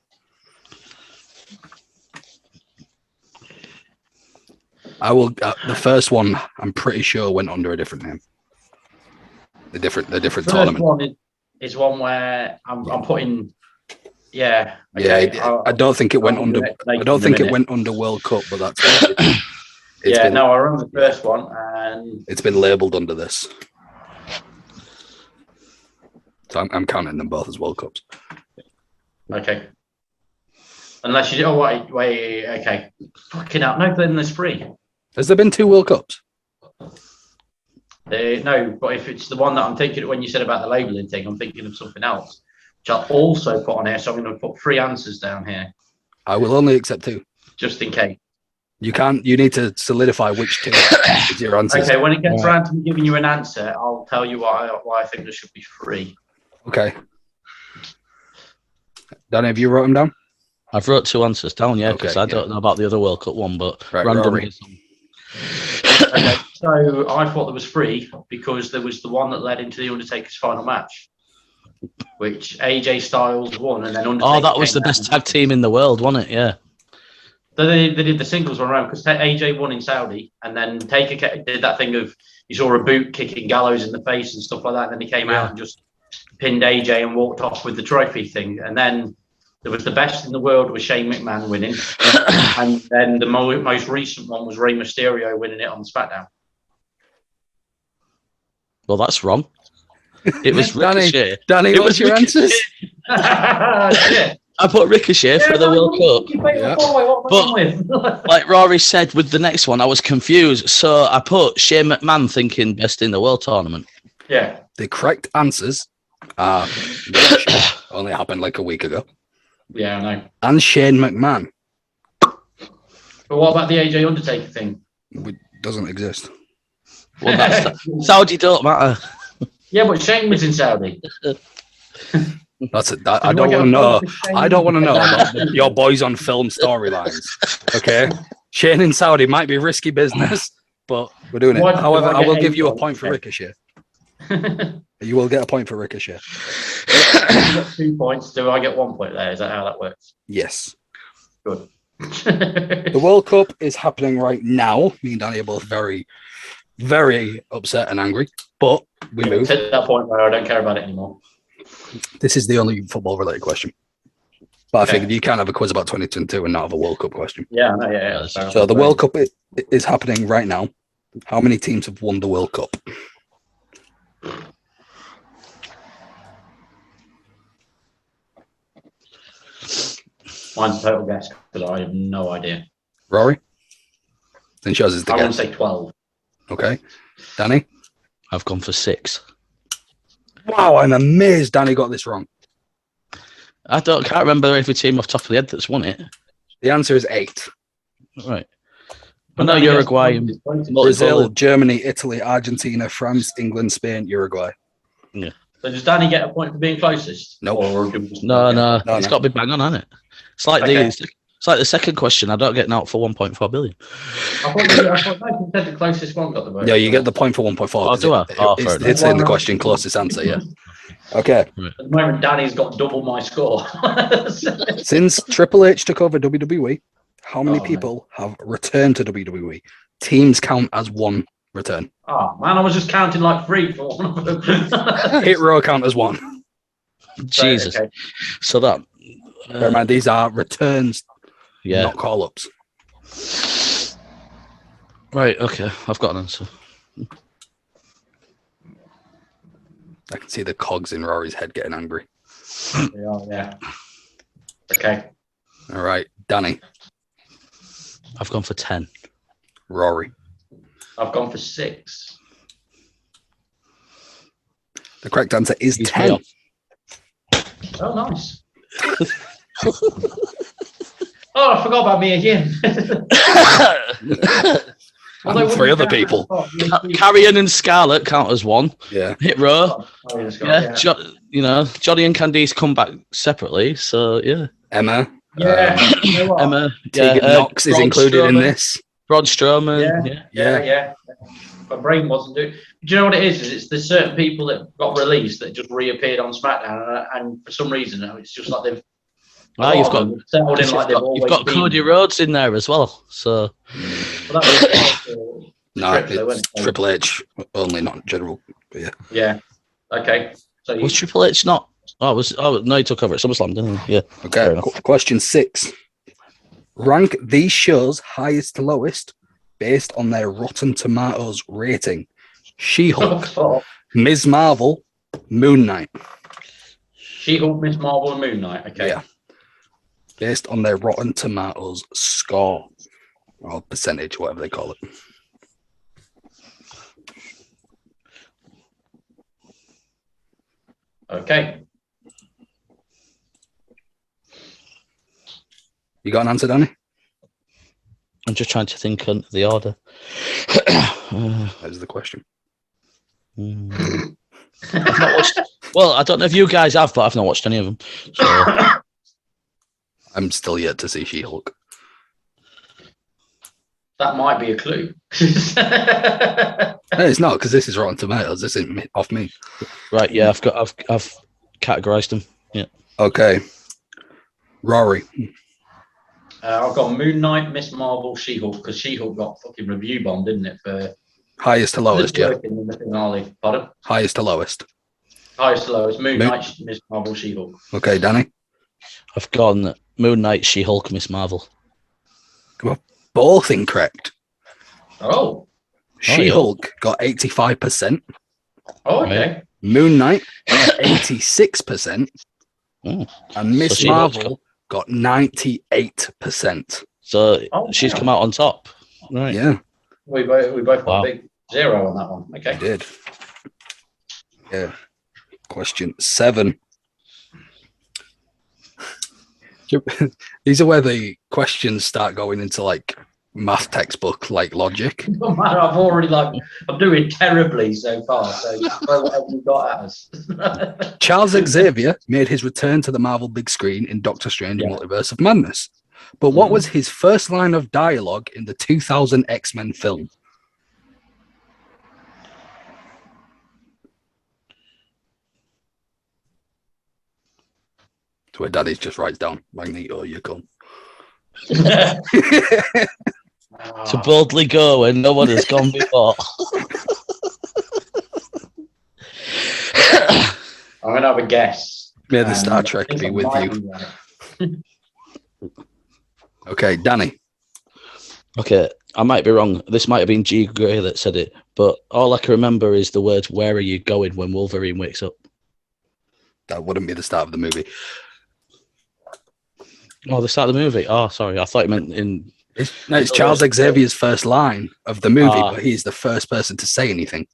I will. The first one, I'm pretty sure, went under a different name. The different First tournament. one is one where I'm putting. Yeah. Okay, I don't think it went I'll under. do it I don't think it minute. went under World Cup, but that's. It's Yeah, been, no, I remember the first one, and it's been labelled under this. So I'm counting them both as World Cups. okay. Unless you, oh wait, okay. Fucking hell, no, then there's 3. Has there been 2 World Cups? No, but if it's the one that I'm thinking, when you said about the labelling thing, I'm thinking of something else, which I'll also put on here. So I'm going to put 3 answers down here, I will only accept 2. just in case. You can't. You need to solidify which 2 is your answers. Okay, when it gets around to me giving you an answer, I'll tell you why I think there should be 3. Okay. Danny, have you wrote them down? I've wrote 2 answers down, yeah, because Okay, I don't know about the other World Cup one, but Right, randomly. Rory. Okay, so I thought there was 3 because there was the one that led into the Undertaker's final match, which AJ Styles won, and then Undertaker. Oh, that was the best tag team in the world, wasn't it? Yeah. They did the singles one around because AJ won in Saudi, and then Taker did that thing of you saw a boot kicking Gallows in the face and stuff like that. And then he came out and just pinned AJ and walked off with the trophy thing. And then there was the best in the world with Shane McMahon winning, and then the most recent one was Rey Mysterio winning it on SmackDown. Well, that's wrong. It was Ricochet. Danny, what's your answers? Yeah. I put Ricochet for the World Cup. Yeah. But Like Rory said with the next one, I was confused. So I put Shane McMahon thinking best in the world tournament. yeah, The correct answers are Ricochet, only happened like a week ago, yeah, I know. and Shane McMahon But what about the AJ Undertaker thing? doesn't exist. Well, that's Saudi don't matter. Yeah, but Shane was in Saudi. That's it. I don't want to know. I don't want to know about your boys on film storylines. Okay, Shane in Saudi might be risky business, but we're doing it. What- However, do I I will get give eight you a points? point for Ricochet. You will get a point for Ricochet. You got 2 points. Do I get 1 point there? Is that how that works? Yes. Good. The World Cup is happening right now. Me and Danny are both very, very upset and angry, but we move. To that point where I don't care about it anymore. This is the only football-related question. But I Okay. figured you can't have a quiz about 2022 and not have a World Cup question. Yeah, no, yeah. So the World Cup is happening right now. How many teams have won the World Cup? Mine's a total guess because I have no idea. Rory? Then yours is the I want guess. to say 12. Okay. Danny? I've gone for 6. Wow, I'm amazed Danny got this wrong. I can't remember every team off the top of the head that's won it. The answer is 8. Right. I know Uruguay and Brazil, Germany, Italy, Argentina, France, England, Spain, Uruguay. So does Danny get a point for being closest? Nope. Or No, No, it's no. got to be bang on, hasn't it? It's like Okay. it's like the second question. I don't get an out for 1.4 billion. I thought you said the closest one got the vote. Yeah, you get the point for 1.4. Oh, do I? Oh, fair enough. It's in the question, closest answer, yeah. Okay. At the moment, Danny's got double my score. Since Triple H took over WWE, how many Oh, people have returned to WWE? Teams count as one return. Oh man, I was just counting like 3 for one of them. Hit row count as one. Jesus. Okay. So that. Bear in mind, these are returns, Yeah. not call-ups. Right. Okay. I've got an answer. I can see the cogs in Rory's head getting angry. Yeah. Okay. All right, Danny, I've gone for 10. Rory. I've gone for 6. The correct answer is He's 10. way off. Oh, nice. Oh, I forgot about me again. And 3 other people. Carrion and Scarlet count as one. Yeah. Hit row. Yeah. Johnny and Candice come back separately. So yeah. Emma. Yeah. You know what? Emma. Tegan Knox is Braun included in Strowman. this. Braun Strowman. Yeah. My brain wasn't doing. Do you know what it is? It's there's certain people that got released that just reappeared on SmackDown, and for some reason it's just like they've. You've got Cody Cody Rhodes in there as well. So. Well, No, it's Triple H only, not general. Yeah. Yeah. Okay. So Was Triple H not? No, he took over at SummerSlam, didn't he? Yeah. Okay. Question 6. Rank these shows highest to lowest based on their Rotten Tomatoes rating. She-Hulk, Ms. Marvel, Moon Knight. She-Hulk, Ms. Marvel, and Moon Knight. Okay. Yeah. Based on their Rotten Tomatoes score or percentage, whatever they call it. Okay. You got an answer, Danny? I'm just trying to think on the order. That is the question. I've not watched. Well, I don't know if you guys have, but I've not watched any of them. So. I'm still yet to see She-Hulk. That might be a clue. No, it's not, because this is Rotten Tomatoes. This isn't off me. Right, yeah, I've categorized them. Yeah. Okay. Rory. I've got Moon Knight, Miss Marvel, She-Hulk, because She-Hulk got fucking review bomb, didn't it? For Highest to lowest, yeah. Pardon? Highest to lowest. Highest to lowest. Moon Knight, Miss Marvel, She-Hulk. Okay, Danny. I've gone Moon Knight, She-Hulk, Miss Marvel. Both incorrect. Oh. She-Hulk got 85%. Oh, okay. Moon Knight 86%. And Miss Marvel got 98%. So she's come out on top. Right. Yeah. We both got a big 0 on that one. Okay. We did. Yeah. Question 7. These are where the questions start going into like math textbook like logic. Oh, man, I'm doing terribly so far. So whatever you got at us. Charles Xavier made his return to the Marvel big screen in Doctor Strange Multiverse of Madness. But what was his first line of dialogue in the 2000 X-Men film? To where Daddy just writes down, Magneto, you come. To boldly go where no one has gone before. I'm going to have a guess. May the Star Trek be with you. Okay, Danny. Okay, I might be wrong. This might have been G. Gray that said it, but all I can remember is the words, "Where are you going?" when Wolverine wakes up. That wouldn't be the start of the movie. Oh, the start of the movie? Oh, sorry. I thought you meant in... It's Charles Xavier's first line of the movie, but he's the first person to say anything.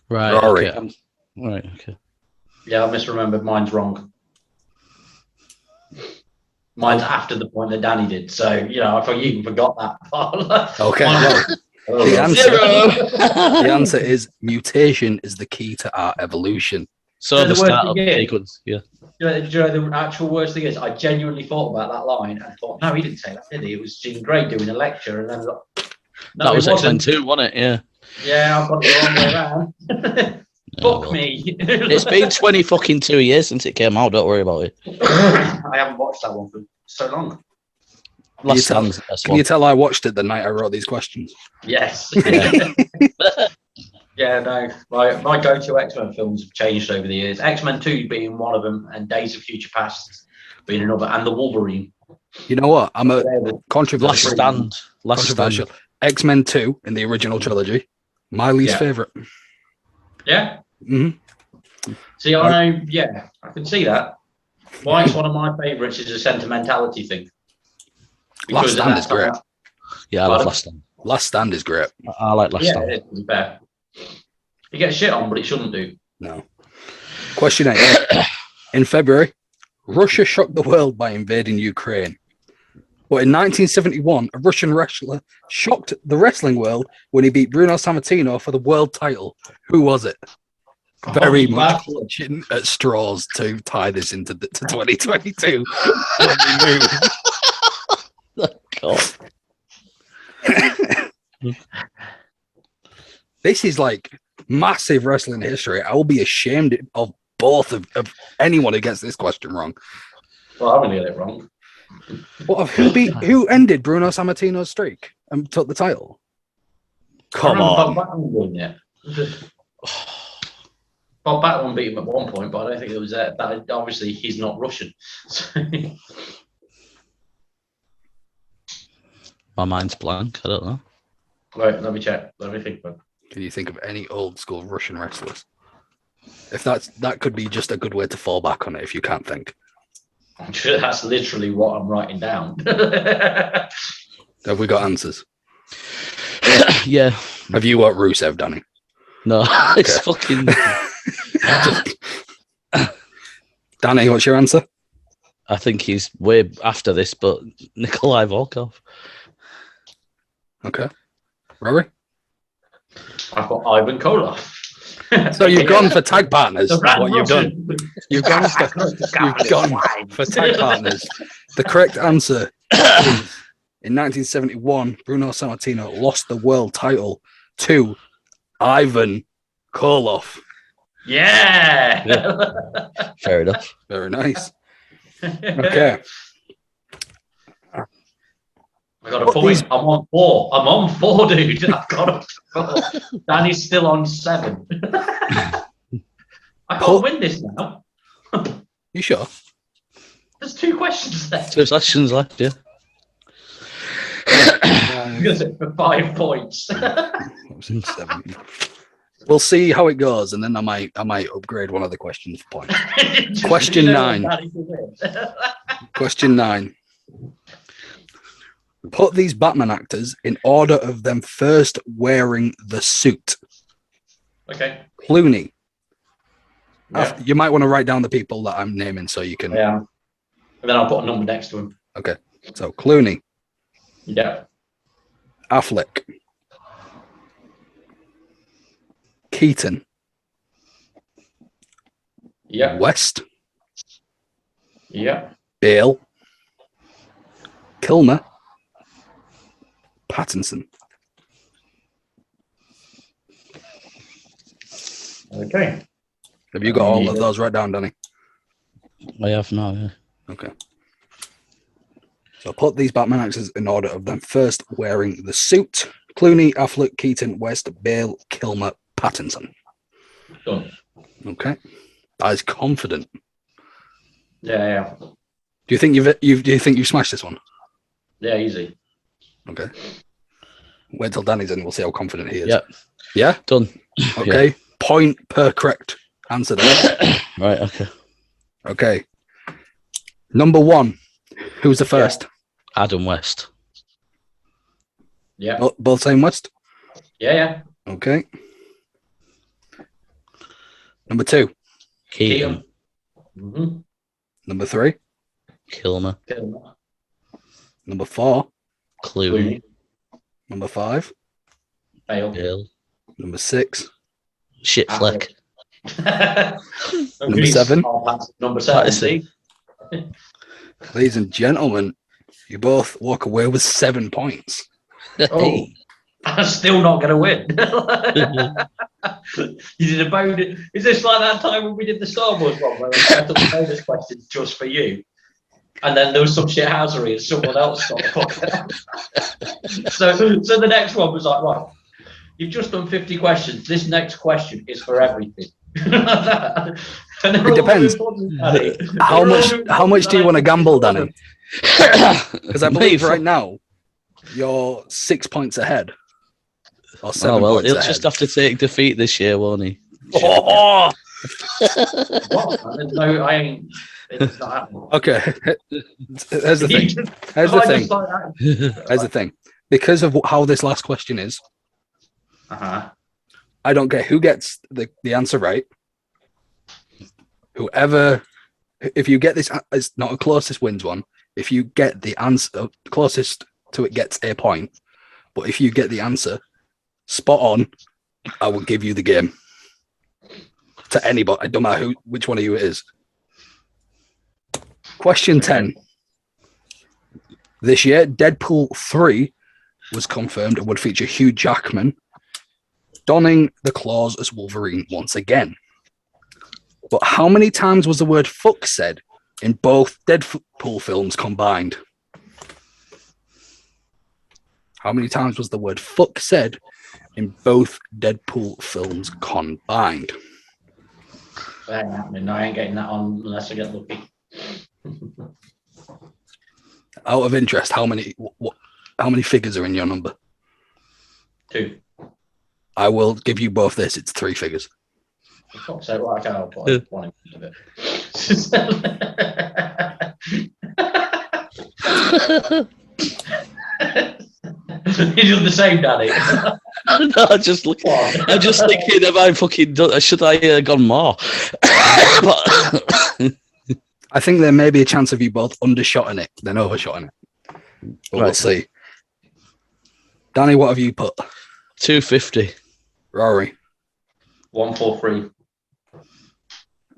Right. Rory. Okay. Right, okay. Yeah, I misremembered. Mine's wrong. Mine's after the point that Danny did. So, I thought you even forgot that part. Okay. The answer is mutation is the key to our evolution. So the start of the sequence, yeah. Do you know the actual worst thing is? I genuinely thought about that line and thought, no, he didn't say that, did he? It was Jean Grey doing a lecture, and then no, that was X-Men 2, wasn't it? Yeah. Yeah, I've got it the wrong way around. Fuck me. It's been 22 years since it came out. Don't worry about it. I haven't watched that one for so long. Can you tell I watched it the night I wrote these questions? Yes. Yeah, no. My go-to X-Men films have changed over the years. X-Men 2 being one of them, and Days of Future Past being another, and the Wolverine. You know what? I'm a controversial. Last stand. X-Men 2 in the original trilogy. My least favorite. Yeah. Mm-hmm. See, I can see that. Why it's one of my favorites is a sentimentality thing. Last Stand is great. Yeah, I love Last Stand. Last Stand is great. I like Last Stand. Yeah, it's fair. You get shit on, but it shouldn't do. No. Question 8. In February, Russia shocked the world by invading Ukraine. But in 1971, a Russian wrestler shocked the wrestling world when he beat Bruno Sammartino for the world title. Who was it? Very much clutching at straws to tie this into to 2022. God. This is like massive wrestling history. I will be ashamed of both of anyone who gets this question wrong. Well, I'm going to get it wrong. What, who ended Bruno Sammartino's streak and took the title? Come Bob on. Backlund won it. Bob Backlund beat him at one point, but I don't think it was that. Obviously, he's not Russian. My mind's blank. I don't know. Right, let me check. Let me think. Can you think of any old school Russian wrestlers? If that could be just a good way to fall back on it if you can't think. I'm sure that's literally what I'm writing down. Have we got answers? Yeah. Have you got Rusev, Danny? No, it's fucking. Danny, what's your answer? I think he's way after this, but Nikolai Volkov. Okay. Rory? I've got Ivan Koloff. So you've gone for tag partners. The Rat What you've Russian. done. You've gone for tag partners. The correct answer is in 1971, Bruno Sammartino lost the world title to Ivan Koloff. Yeah. Fair enough. Very nice. Okay. I got a point. I'm on 4. I'm on 4, dude. I've got a 4. Danny's still on 7. I can't win this now. You sure? There's 2 questions left. 2 questions left, yeah. For 5 points. 7. We'll see how it goes, and then I might upgrade one of the questions for points. Question 9. Question 9. Put these Batman actors in order of them first wearing the suit. Okay. Clooney. Yeah. You might want to write down the people that I'm naming so you can. Yeah. And then I'll put a number next to him. Okay. So Clooney, Yeah. Affleck, Keaton, Yeah. West, Yeah. Bale, Kilmer, Pattinson. Okay. Have you got all of those right down, Danny? I have now, yeah. Okay. So put these Batman actors in order of them first wearing the suit. Clooney, Affleck, Keaton, West, Bale, Kilmer, Pattinson. Done. Okay. That is confident. Yeah. Do you think you've smashed this one? Yeah, easy. Okay. Wait till Danny's in. We'll see how confident he is. Yep. Yeah. Done. Okay. Yeah. Point per correct answer there. Right. Okay. Okay. Number 1. Who's the first? Adam West. Yeah. Both saying West. Yeah. Okay. Number 2. Keaton. Mm-hmm. Number 3. Kilmer. Number 4. Clooney. Number 5. Fail. Bale. Number 6. Shit fleck. Number 7. Number 7. See? Ladies and gentlemen, you both walk away with 7 points. Oh, I'm still not going to win. You did a bonus. Is this like that time when we did the Star Wars one where I set up the bonus questions just for you? And then there was some shithousery and someone else got the podcast. So the next one was like, right, you've just done 50 questions. This next question is for everything. It depends. How much do you want to gamble, Danny? Because I believe right now you're 6 points ahead. Or 7 well, points he'll ahead. just have to take defeat this year, won't he? Oh! No, I ain't. It's not happening. Okay. Here's the thing. Here's the thing. Because of how this last question is, I don't care who gets the answer right. Whoever If you get this, it's not a closest wins one. If you get the answer closest to it gets a point. But if you get the answer spot on, I will give you the game. To anybody, it don't matter which one of you it is. Question 10. This year, Deadpool 3 was confirmed and would feature Hugh Jackman donning the claws as Wolverine once again. But how many times was the word fuck said in both Deadpool films combined? How many times was the word fuck said in both Deadpool films combined? That ain't happening. I ain't getting that on unless I get lucky. Out of interest, how many figures are in your number? 2. I will give you both this. It's 3 figures. So like I'll put one of it. You're doing the same, Daddy. No, I'm just thinking, have I fucking done? Should I gone more? I think there may be a chance of you both undershotting it than overshotting it. But we'll see. Danny, what have you put? 250. Rory. 143.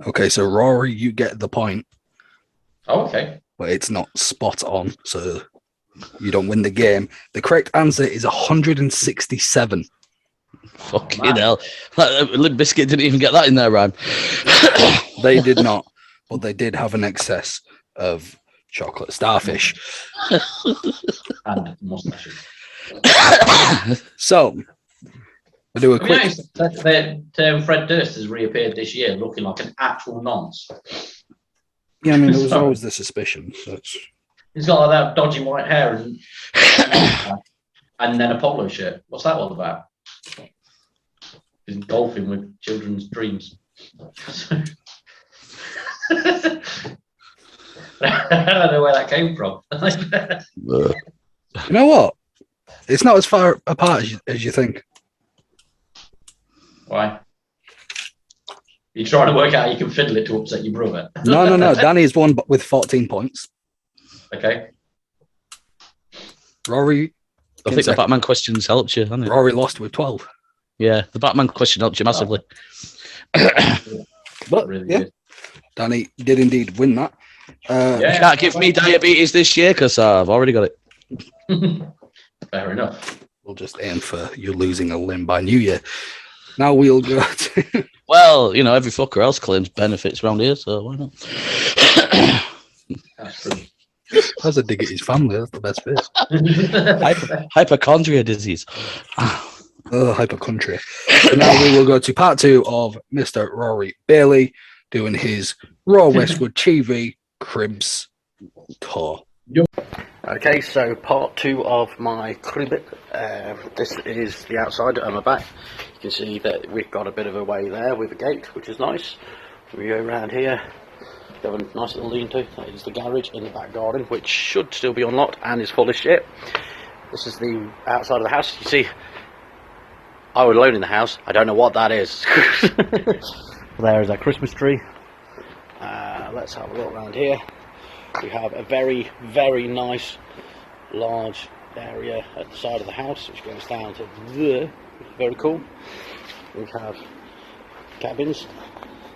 Okay, so Rory, you get the point. Oh, okay. But it's not spot on, so you don't win the game. The correct answer is 167. Fucking hell. Limp Bizkit didn't even get that in their rhyme. They did not, but they did have an excess of chocolate starfish. And mustaches. So, we'll do a quick... Fred Durst has reappeared this year looking like an actual nonce. Yeah, I mean, there was always the suspicion. So he's got like that dodgy white hair and then a polo shirt. What's that all about? He's golfing with children's dreams. I don't know where that came from. You know what? It's not as far apart as you think. Why? You're trying to work out how you can fiddle it to upset your brother. No. Danny's won with 14 points. Okay. Rory. I think the Batman questions helped you, hasn't it? Rory lost with 12. Yeah, the Batman question helped you massively. But Really yeah, good. Danny did indeed win that. You can't give me diabetes this year because I've already got it. Fair enough. We'll just aim for you losing a limb by New Year. Now we'll go to... Well, you know, every fucker else claims benefits around here, so why not? That's true. That's a dig at his family. That's the best bit. Hypochondria disease. Oh, hypochondria. So now we will go to part 2 of Mr. Rory Bailey doing his Raw Westwood TV Cribs tour. Okay, so part 2 of my crib. This is the outside on my back. You can see that we've got a bit of a way there with a gate, which is nice. We go around here, we have a nice little lean-to. That is the garage in the back garden, which should still be unlocked and is full of shit. This is the outside of the house. You see, I was alone in the house. I don't know what that is. There is our Christmas tree. Let's have a look around here. We have a very, very nice, large area at the side of the house, which goes down to there, which is very cool. We have cabins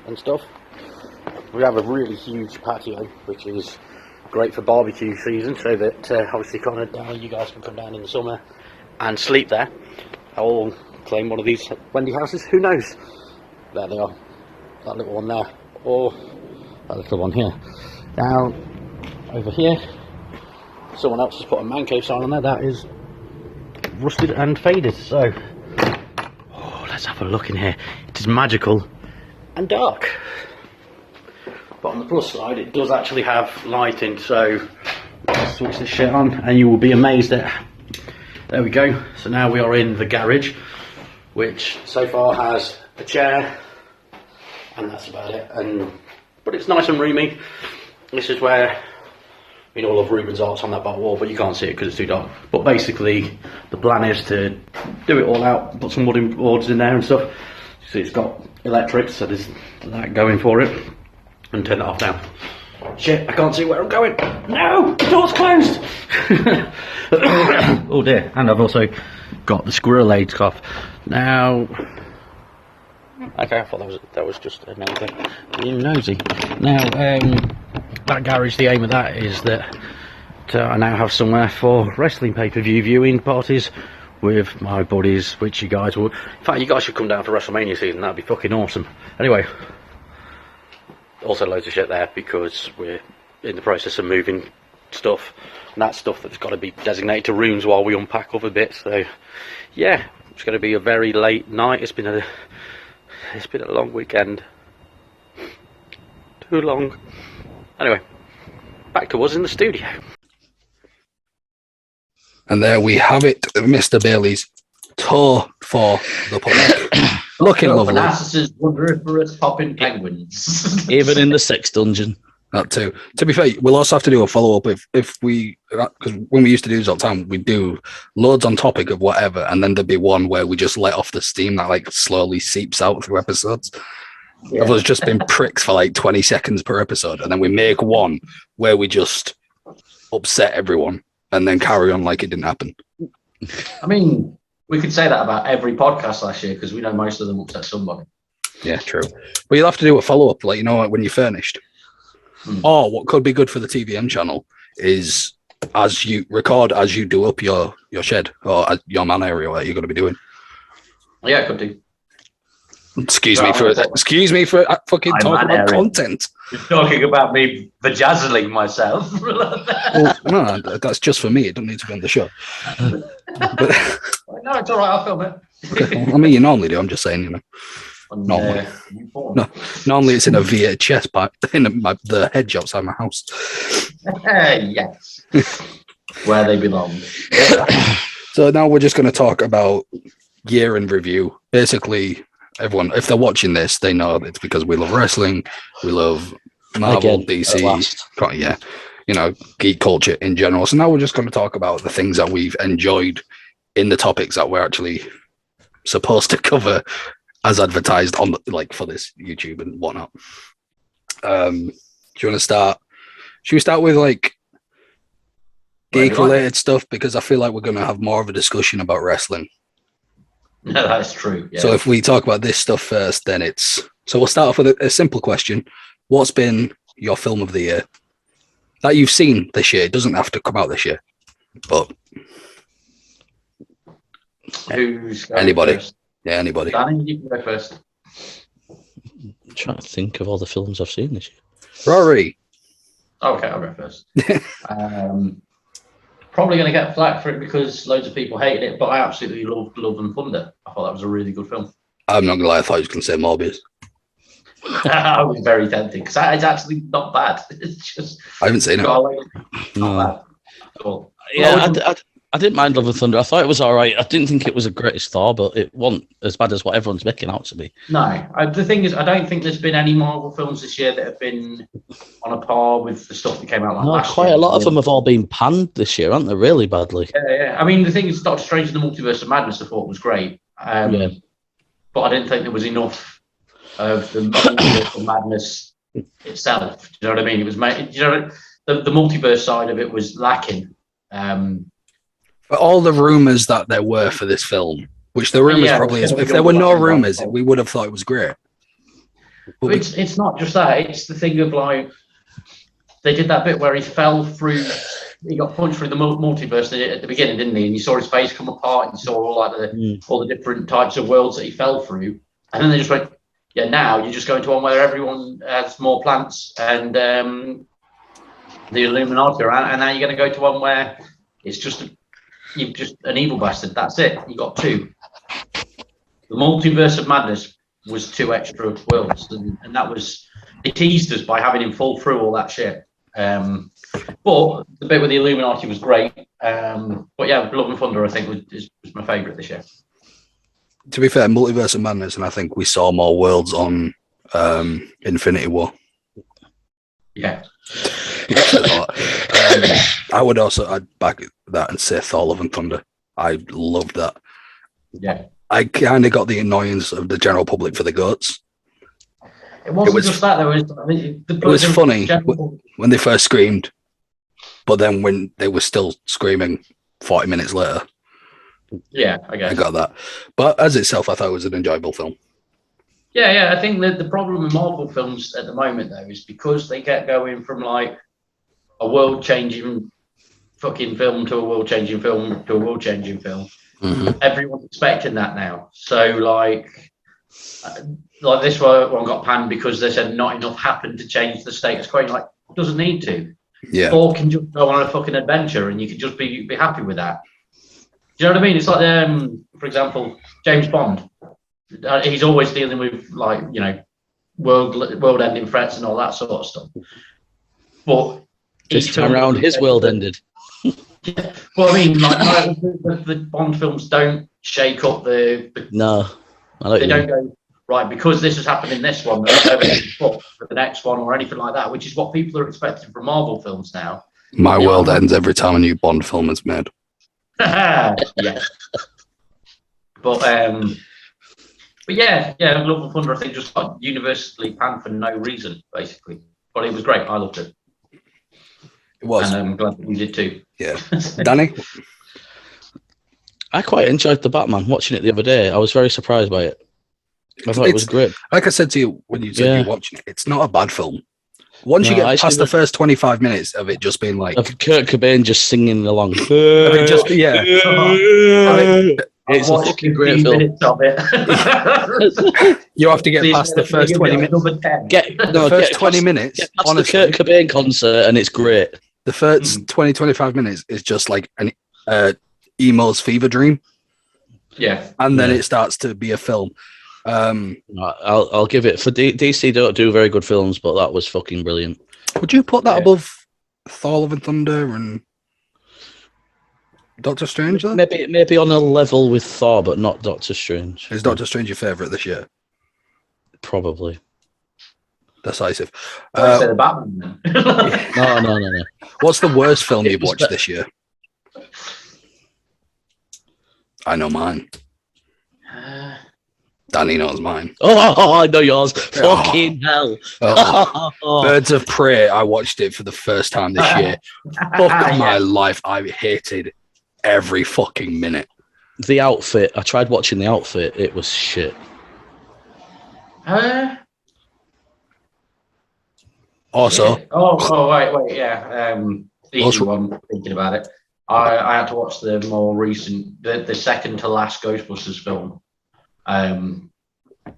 and stuff. We have a really huge patio, which is great for barbecue season, so that obviously you guys can come down in the summer and sleep there. I'll claim one of these Wendy houses, who knows? There they are, that little one there, or that little one here. Now, over here, someone else has put a Manco sign on there that is rusted and faded, so let's have a look in here. It is magical and dark, but on the plus side it does actually have lighting, so let's switch this shit on and you will be amazed at. There we go. So now we are in the garage, which so far has a chair and that's about it, but it's nice and roomy. This is where, you know, all of Ruben's art's on that back wall, but you can't see it because it's too dark. But basically, the plan is to do it all out, put some wooden boards in there and stuff. See, it's got electric, so there's that going for it. and turn it off now. Shit, I can't see where I'm going. No, the door's closed. Oh dear, and I've also got the squirrel aid scarf. Now, okay, I thought that was just another being nosy. Now, that garage, the aim of that is that I now have somewhere for wrestling pay-per-view viewing parties with my buddies, which you guys will. In fact, you guys should come down for WrestleMania season. That'd be fucking awesome. Anyway. Also loads of shit there because we're in the process of moving stuff, and that's stuff that's got to be designated to rooms while we unpack other bits. So yeah, it's going to be a very late night. It's been a long weekend, too long. Anyway, back to us in the studio. And there we have it, Mr. Bailey's tour for the public. Looking lovely. Narcissus wondrous popping penguins. Even in the sex dungeon. That too. To be fair, we'll also have to do a follow-up if we, because when we used to do this all the time, we'd do loads on topic of whatever, and then there'd be one where we just let off the steam that like slowly seeps out through episodes. Yeah. Of us just been pricks for like 20 seconds per episode, and then we make one where we just upset everyone and then carry on like it didn't happen. I mean, we could say that about every podcast last year because we know most of them upset somebody. Yeah, true. But you'll have to do a follow-up, like, you know, when you're furnished. Or what could be good for the TVM channel is as you do up your shed or your man area where you're going to be doing. Yeah, I could do. Excuse me for fucking talking about content. You're talking about me vajazzling myself. Well, no, that's just for me. It doesn't need to be on the show. But, no, it's all right. I'll film it. Okay, well, I mean, you normally do. I'm just saying, you know. Normally. No, normally it's in a VHS pipe in the hedge outside my house. Yes. Where they belong. So now we're just going to talk about year in review. Basically, everyone, if they're watching this, they know it's because we love wrestling, we love Marvel, DC, yeah, you know, geek culture in general. So now we're just going to talk about the things that we've enjoyed in the topics that we're actually supposed to cover as advertised on for this YouTube and whatnot. Do you want to start? Should we start with like geek related stuff? Because I feel like we're going to have more of a discussion about wrestling. No, that's true. Yeah. So if we talk about this stuff first, then so we'll start off with a simple question. What's been your film of the year that you've seen this year? It doesn't have to come out this year, but who's anybody? First? Yeah, anybody. Danny, you can go first. I'm trying to think of all the films I've seen this year. Rory. Okay, I'll go first. Probably going to get flack for it because loads of people hated it, but I absolutely loved Love and Thunder. I thought that was a really good film. I'm not going to lie, I thought you were going to say Morbius. I was very tempted because it's actually not bad. It's just I haven't seen it. No. Yeah, I didn't mind Love and Thunder. I thought it was all right. I didn't think it was the greatest Thor, but it wasn't as bad as what everyone's making out to be. No, the thing is, I don't think there's been any Marvel films this year that have been on a par with the stuff that came out last year. Quite a lot of them have all been panned this year, aren't they? Really badly. Yeah. I mean, the thing is, Doctor Strange and the Multiverse of Madness I thought was great. But I didn't think there was enough of the Multiverse of Madness itself. Do you know what I mean? It was, the multiverse side of it was lacking. For all the rumours that there were for this film, which the rumours probably is, if there were no rumours, we would have thought it was great. But it's not just that, it's the thing of like, they did that bit where he fell through, he got punched through the multiverse at the beginning, didn't he? And you saw his face come apart, and you saw all the different types of worlds that he fell through. And then they just went, yeah, now you're just going to one where everyone has more plants and the Illuminati around, and now you're going to go to one where it's just you're just an evil bastard. That's it. You got two. The Multiverse of Madness was 2 extra worlds, and that was, they teased us by having him fall through all that shit. But the bit with the Illuminati was great. But yeah, Love and Thunder I think was my favourite this year. To be fair, Multiverse of Madness, and I think we saw more worlds on Infinity War. Yeah. I'd back that and say Thor Love and Thunder. I loved that. Yeah. I kind of got the annoyance of the general public for the goats. It wasn't was- just that. It was funny when they first screamed, but then when they were still screaming 40 minutes later, Yeah, I guess. I got that. But as itself, I thought it was an enjoyable film. Yeah. I think that the problem with Marvel films at the moment, though, is because they get going from like a world-changing fucking film to a world-changing film to a world-changing film. Mm-hmm. Everyone's expecting that now. So like this one got panned because they said not enough happened to change the status quo. Like, doesn't need to. Yeah. Thor can just go on a fucking adventure, and you can just be happy with that. Do you know what I mean? It's like, for example, James Bond. He's always dealing with like world-ending threats and all that sort of stuff. But This time around, his world ended. Yeah. Well, I mean, like the Bond films don't shake up the No, they don't go right because this has happened in this one, for the next one or anything like that, which is what people are expecting from Marvel films now. My world ends every time a new Bond film is made. Yeah. But yeah, Love and Thunder I think just got universally panned for no reason, basically. But it was great. I loved it. It was. And I'm glad that you did too. Yeah. Danny? I quite enjoyed The Batman. Watching it the other day, I was very surprised by it. I thought it was great. Like I said to you when you said you're watching it, it's not a bad film. Once you get past the first 25 minutes of it just being like... Of Kurt Cobain just singing along. It's a fucking great film. Of it. You have to get past the first 20 minutes. The first 20 minutes, get past the Kurt Cobain concert and it's great. The first 25 minutes is just like an emo's fever dream. Yeah. And then it starts to be a film. I'll give it for DC. Don't do very good films, but that was fucking brilliant. Would you put that above Thor: Love and Thunder and Doctor Strange? Though? Maybe on a level with Thor, but not Doctor Strange. Is Doctor Strange your favourite this year? Probably. Decisive. The Batman. No. What's the worst film you've watched this year? I know mine. Danny knows mine. Oh, I know yours. Fucking hell. Birds of Prey. I watched it for the first time this year. Fuck my life. I hated every fucking minute. The outfit. I tried watching the outfit. It was shit. Also. Yeah. Wait. Yeah. Easy one. Thinking about it. I had to watch the more recent, the second to last Ghostbusters film.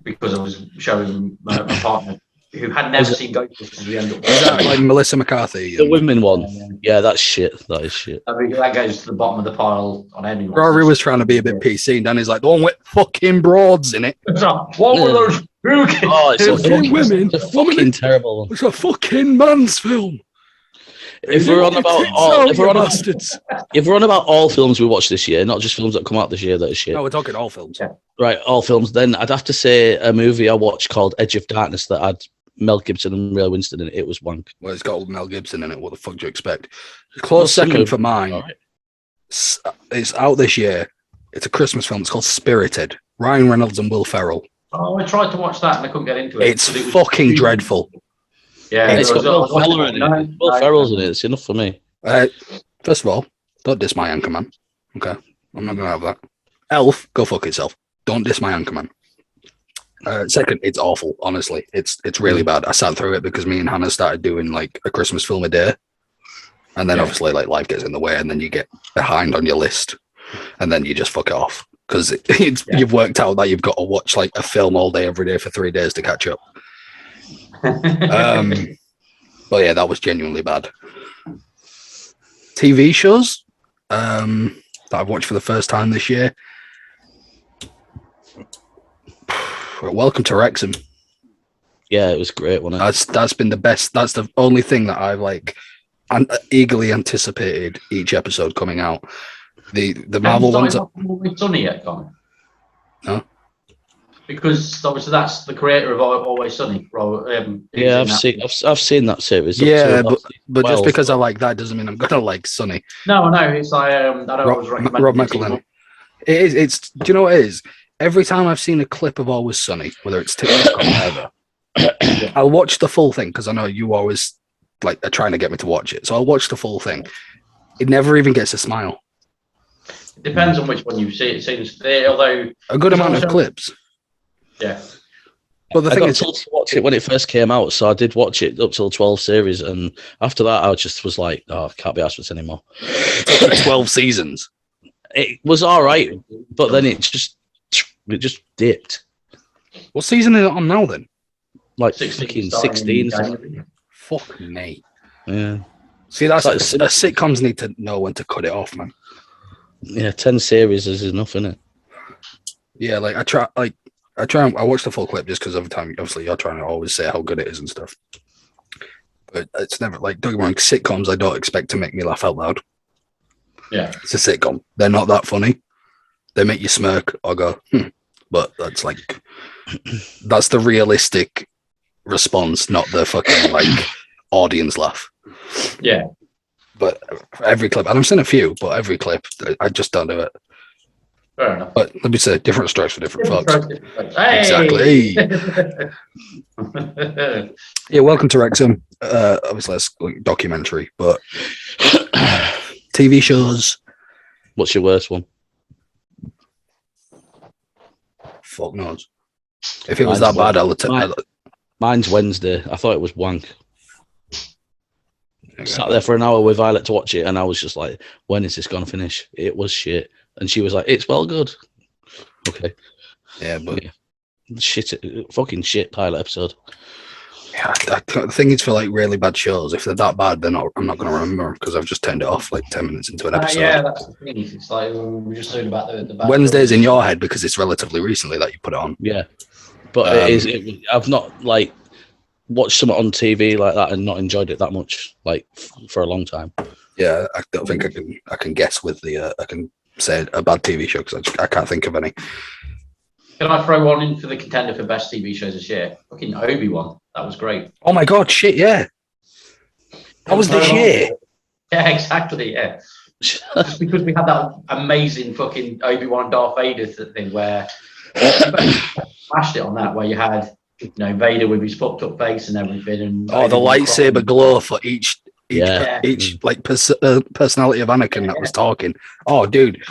Because I was showing my partner who had never seen Ghostbusters. We ended up is that like Melissa McCarthy? The women one. Yeah, that's shit. That is shit. I mean, that goes to the bottom of the pile on anyone. Rory was trying to be a bit PC, and Danny's like, the one with fucking broads in it. What were those? It's a fucking women. It's a fucking terrible one. It's a fucking man's film. If we're on about all films we watched this year, not just films that come out this year that are shit. No, we're talking all films. Yeah. Right, all films. Then I'd have to say a movie I watched called Edge of Darkness that had Mel Gibson and Ray Winston in it. It was wank. Well, it's got Mel Gibson in it. What the fuck do you expect? Close second for mine. Right. It's out this year. It's a Christmas film. It's called Spirited. Ryan Reynolds and Will Ferrell. Oh, I tried to watch that and I couldn't get into it. It's fucking dreadful. Yeah, it's got Will Ferrell in it. Will Ferrell's in it. It's enough for me. First of all, don't diss my Anchorman. Okay, I'm not gonna have that. Elf, go fuck itself. Don't diss my Anchorman. Second, it's awful. Honestly, it's really bad. I sat through it because me and Hannah started doing like a Christmas film a day, and then obviously like life gets in the way, and then you get behind on your list, and then you just fuck it off because you've worked out that you've got to watch like a film all day every day for 3 days to catch up. But yeah, that was genuinely bad. TV shows that I've watched for the first time this year. Welcome to Wrexham. Yeah, it was great, wasn't it? That's been the best. That's the only thing that I've like eagerly anticipated each episode coming out. The Marvel ones. Always Sunny yet, Connor? No. Because obviously that's the creator of Always Sunny. Yeah, I've seen that series. Yeah, but just because I like that doesn't mean I'm gonna like Sunny. No, it's like I don't always recommend Rob McElhenney. It's. Do you know what it is? Every time I've seen a clip of Always Sunny, whether it's TikTok or whatever, I'll watch the full thing because I know you always like are trying to get me to watch it. So I'll watch the full thing. It never even gets a smile. It depends on which one you see. It seems although A good amount of clips. Yeah. But the I thing got is, told to watch it when it first came out, so I did watch it up till 12 series, and after that, I just was like, "Oh, I can't be asked for this anymore." 12 seasons. It was all right, but then it just dipped. What season is it on now then? Like 16 16. Fuck me. Yeah. See, that's Like, sitcoms need to know when to cut it off, man. Yeah, 10 series is enough, isn't it? Yeah, like I watch the full clip just because every time, obviously, you're trying to always say how good it is and stuff. But it's never like, don't get me wrong, sitcoms I don't expect to make me laugh out loud. Yeah. It's a sitcom. They're not that funny. They make you smirk or go, But that's like, that's the realistic response, not the fucking like audience laugh. Yeah. But every clip, and I've seen a few, but every clip, I just don't do it. Fair enough. But let me say, different strokes for different folks. Hey! Exactly. Yeah, welcome to Wrexham. Obviously, that's like documentary, but TV shows. What's your worst one? Fuck knows. If it was that bad, Mine's Wednesday. I thought it was wank. Okay. Sat there for an hour with Violet to watch it, and I was just like, when is this going to finish? It was shit. And she was like, it's well good. Okay. Yeah, but Fucking shit pilot episode. yeah, the thing is, for like really bad shows, if they're that bad, I'm not going to remember because I've just turned it off like 10 minutes into an episode. Yeah, that's the thing. It's like we're just talking about the bad Wednesday's shows. in your head because it's relatively recently that you put it on. Yeah. But I've not like watched something on TV like that and not enjoyed it that much, like for a long time. Yeah, I don't think I can guess with I can say a bad TV show because I can't think of any. Can I throw one in for the contender for best TV shows this year? Fucking Obi-Wan. That was great. Oh my god, shit, yeah. That was this year. Yeah, exactly, yeah. Just because we had that amazing fucking Obi-Wan Darth Vader thing where smashed it on that, where you had, Vader with his fucked up face and everything. And the lightsaber glow for each like personality of Anakin that was talking. Oh, dude,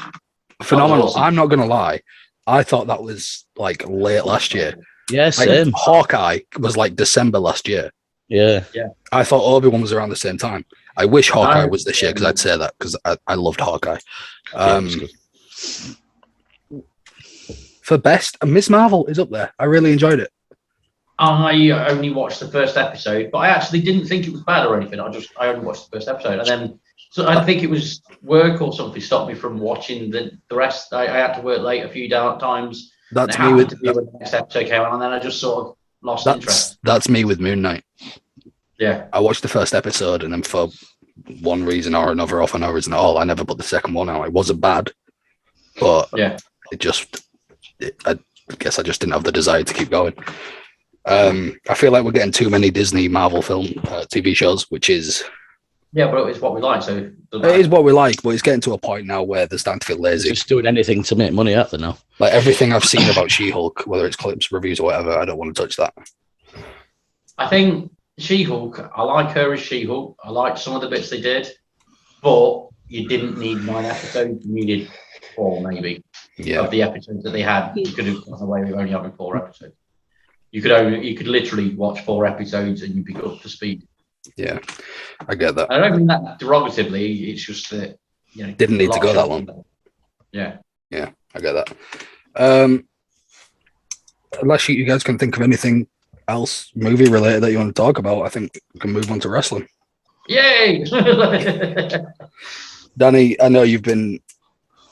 phenomenal. Awesome. I'm not gonna lie. I thought that was like late last year. Yeah, Like, same. Hawkeye was like December last year. Yeah. I thought Obi-Wan was around the same time. I wish Hawkeye was this year because I'd say that because I loved Hawkeye. For best, Miss Marvel is up there. I really enjoyed it. I only watched the first episode, but I actually didn't think it was bad or anything. I only watched the first episode, and then I think it was work or something stopped me from watching the rest. I had to work late a few times. That's me with when the next episode came out, and then I just sort of lost interest. That's me with Moon Knight. Yeah, I watched the first episode, and then for one reason or another, or for no reason at all, I never put the second one out. It wasn't bad, but I guess I just didn't have the desire to keep going. I feel like we're getting too many Disney Marvel film TV shows, which is but it's what we like. So it is what we like, but it's getting to a point now where they're starting to feel lazy. Just doing anything to make money out there now. Like everything I've seen about She-Hulk, whether it's clips, reviews, or whatever, I don't want to touch that. I think She-Hulk, I like her as She-Hulk. I liked some of the bits they did, but you didn't need 9 episodes. You needed 4, maybe. Yeah. Of the episodes that they had, you could have gone away with only having 4 episodes. You could literally watch 4 episodes and you'd be up to speed. Yeah, I get that. I don't mean that derogatively. It's just that Didn't need to go that long. Yeah, I get that. Unless you guys can think of anything else movie related that you want to talk about, I think we can move on to wrestling. Yay! Danny, I know you've been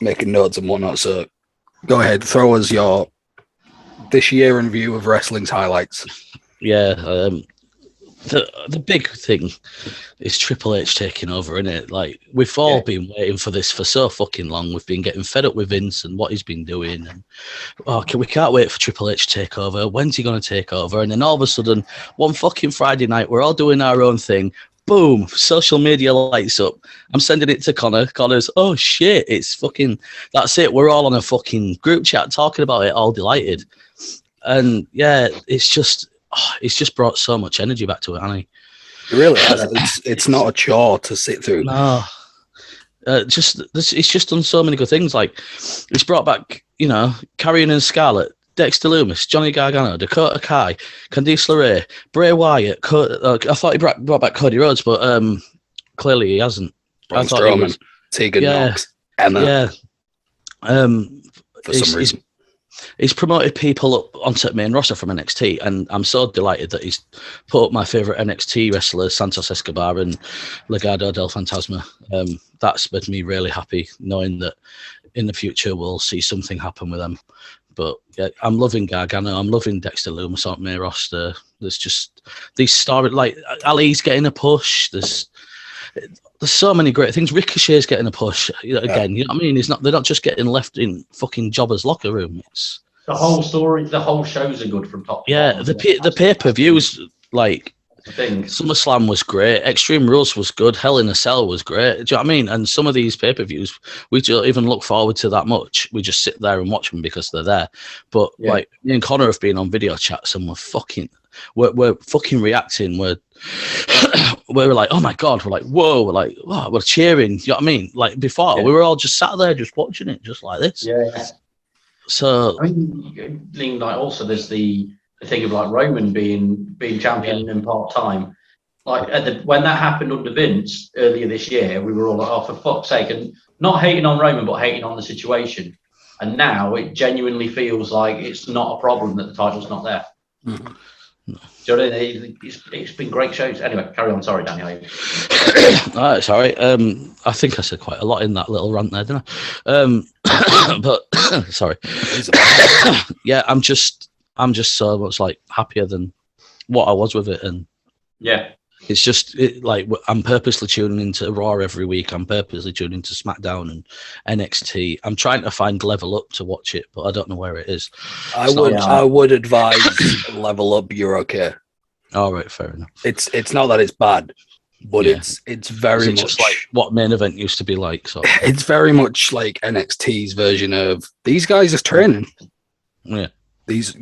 making notes and whatnot, so go ahead, throw us your this year in view of wrestling's highlights. Yeah, the big thing is Triple H taking over, isn't it? Like, we've all been waiting for this for so fucking long. We've been getting fed up with Vince and what he's been doing, and we can't wait for Triple H to take over. When's he going to take over? And then all of a sudden, one fucking Friday night, we're all doing our own thing. Boom, social media lights up. I'm sending it to Connor. Connor's, oh shit, it's fucking, that's it. We're all on a fucking group chat talking about it, all delighted. And yeah, it's just he's just brought so much energy back to it, hasn't he? It really has. It's not a chore to sit through. No. It's just done so many good things. Like, it's brought back, Carrion and Scarlet, Dexter Lumis, Johnny Gargano, Dakota Kai, Candice LeRae, Bray Wyatt. I thought he brought back Cody Rhodes, but clearly he hasn't. Braun Strowman, Tegan Knox, Emma. Yeah. For some reason. He's promoted people up onto the main roster from NXT, and I'm so delighted that he's put up my favourite NXT wrestlers, Santos Escobar and Legado del Fantasma. That's made me really happy, knowing that in the future we'll see something happen with them. But yeah, I'm loving Gargano. I'm loving Dexter Lumis on my roster. There's just these stars, like Ali's getting a push. There's so many great things. Ricochet's getting a push again. You know what I mean? They're not just getting left in fucking Jobber's locker room. It's the whole story. The whole shows are good from top to bottom. The pay-per-views, like thing. SummerSlam was great. Extreme Rules was good. Hell in a Cell was great. Do you know what I mean? And some of these pay-per-views, we don't even look forward to that much. We just sit there and watch them because they're there. But like me and Connor have been on video chats and we're fucking reacting. We're like, oh my god. We're like, whoa. We're like, wow. We're cheering. You know what I mean? Like before, we were all just sat there just watching it, just like this. Yeah. So I mean, like also there's the thing of like Roman being champion in part time. Like when that happened under Vince earlier this year, we were all like, oh, for fuck's sake, and not hating on Roman, but hating on the situation. And now it genuinely feels like it's not a problem that the title's not there. Mm-hmm. Do you know what I mean? It's been great shows. Anyway, carry on. Sorry, Daniel. Sorry. I think I said quite a lot in that little rant there, didn't I? But sorry. Yeah, I'm just so much like happier than what I was with it, and it's just like I'm purposely tuning into Raw every week. I'm purposely tuning into SmackDown and NXT. I'm trying to find Level Up to watch it, but I don't know where it is. I would advise Level Up. You're okay. All right, fair enough. It's not that it's bad, but it's very much just like what Main Event used to be like. So it's very much like NXT's version of these guys are training. Yeah.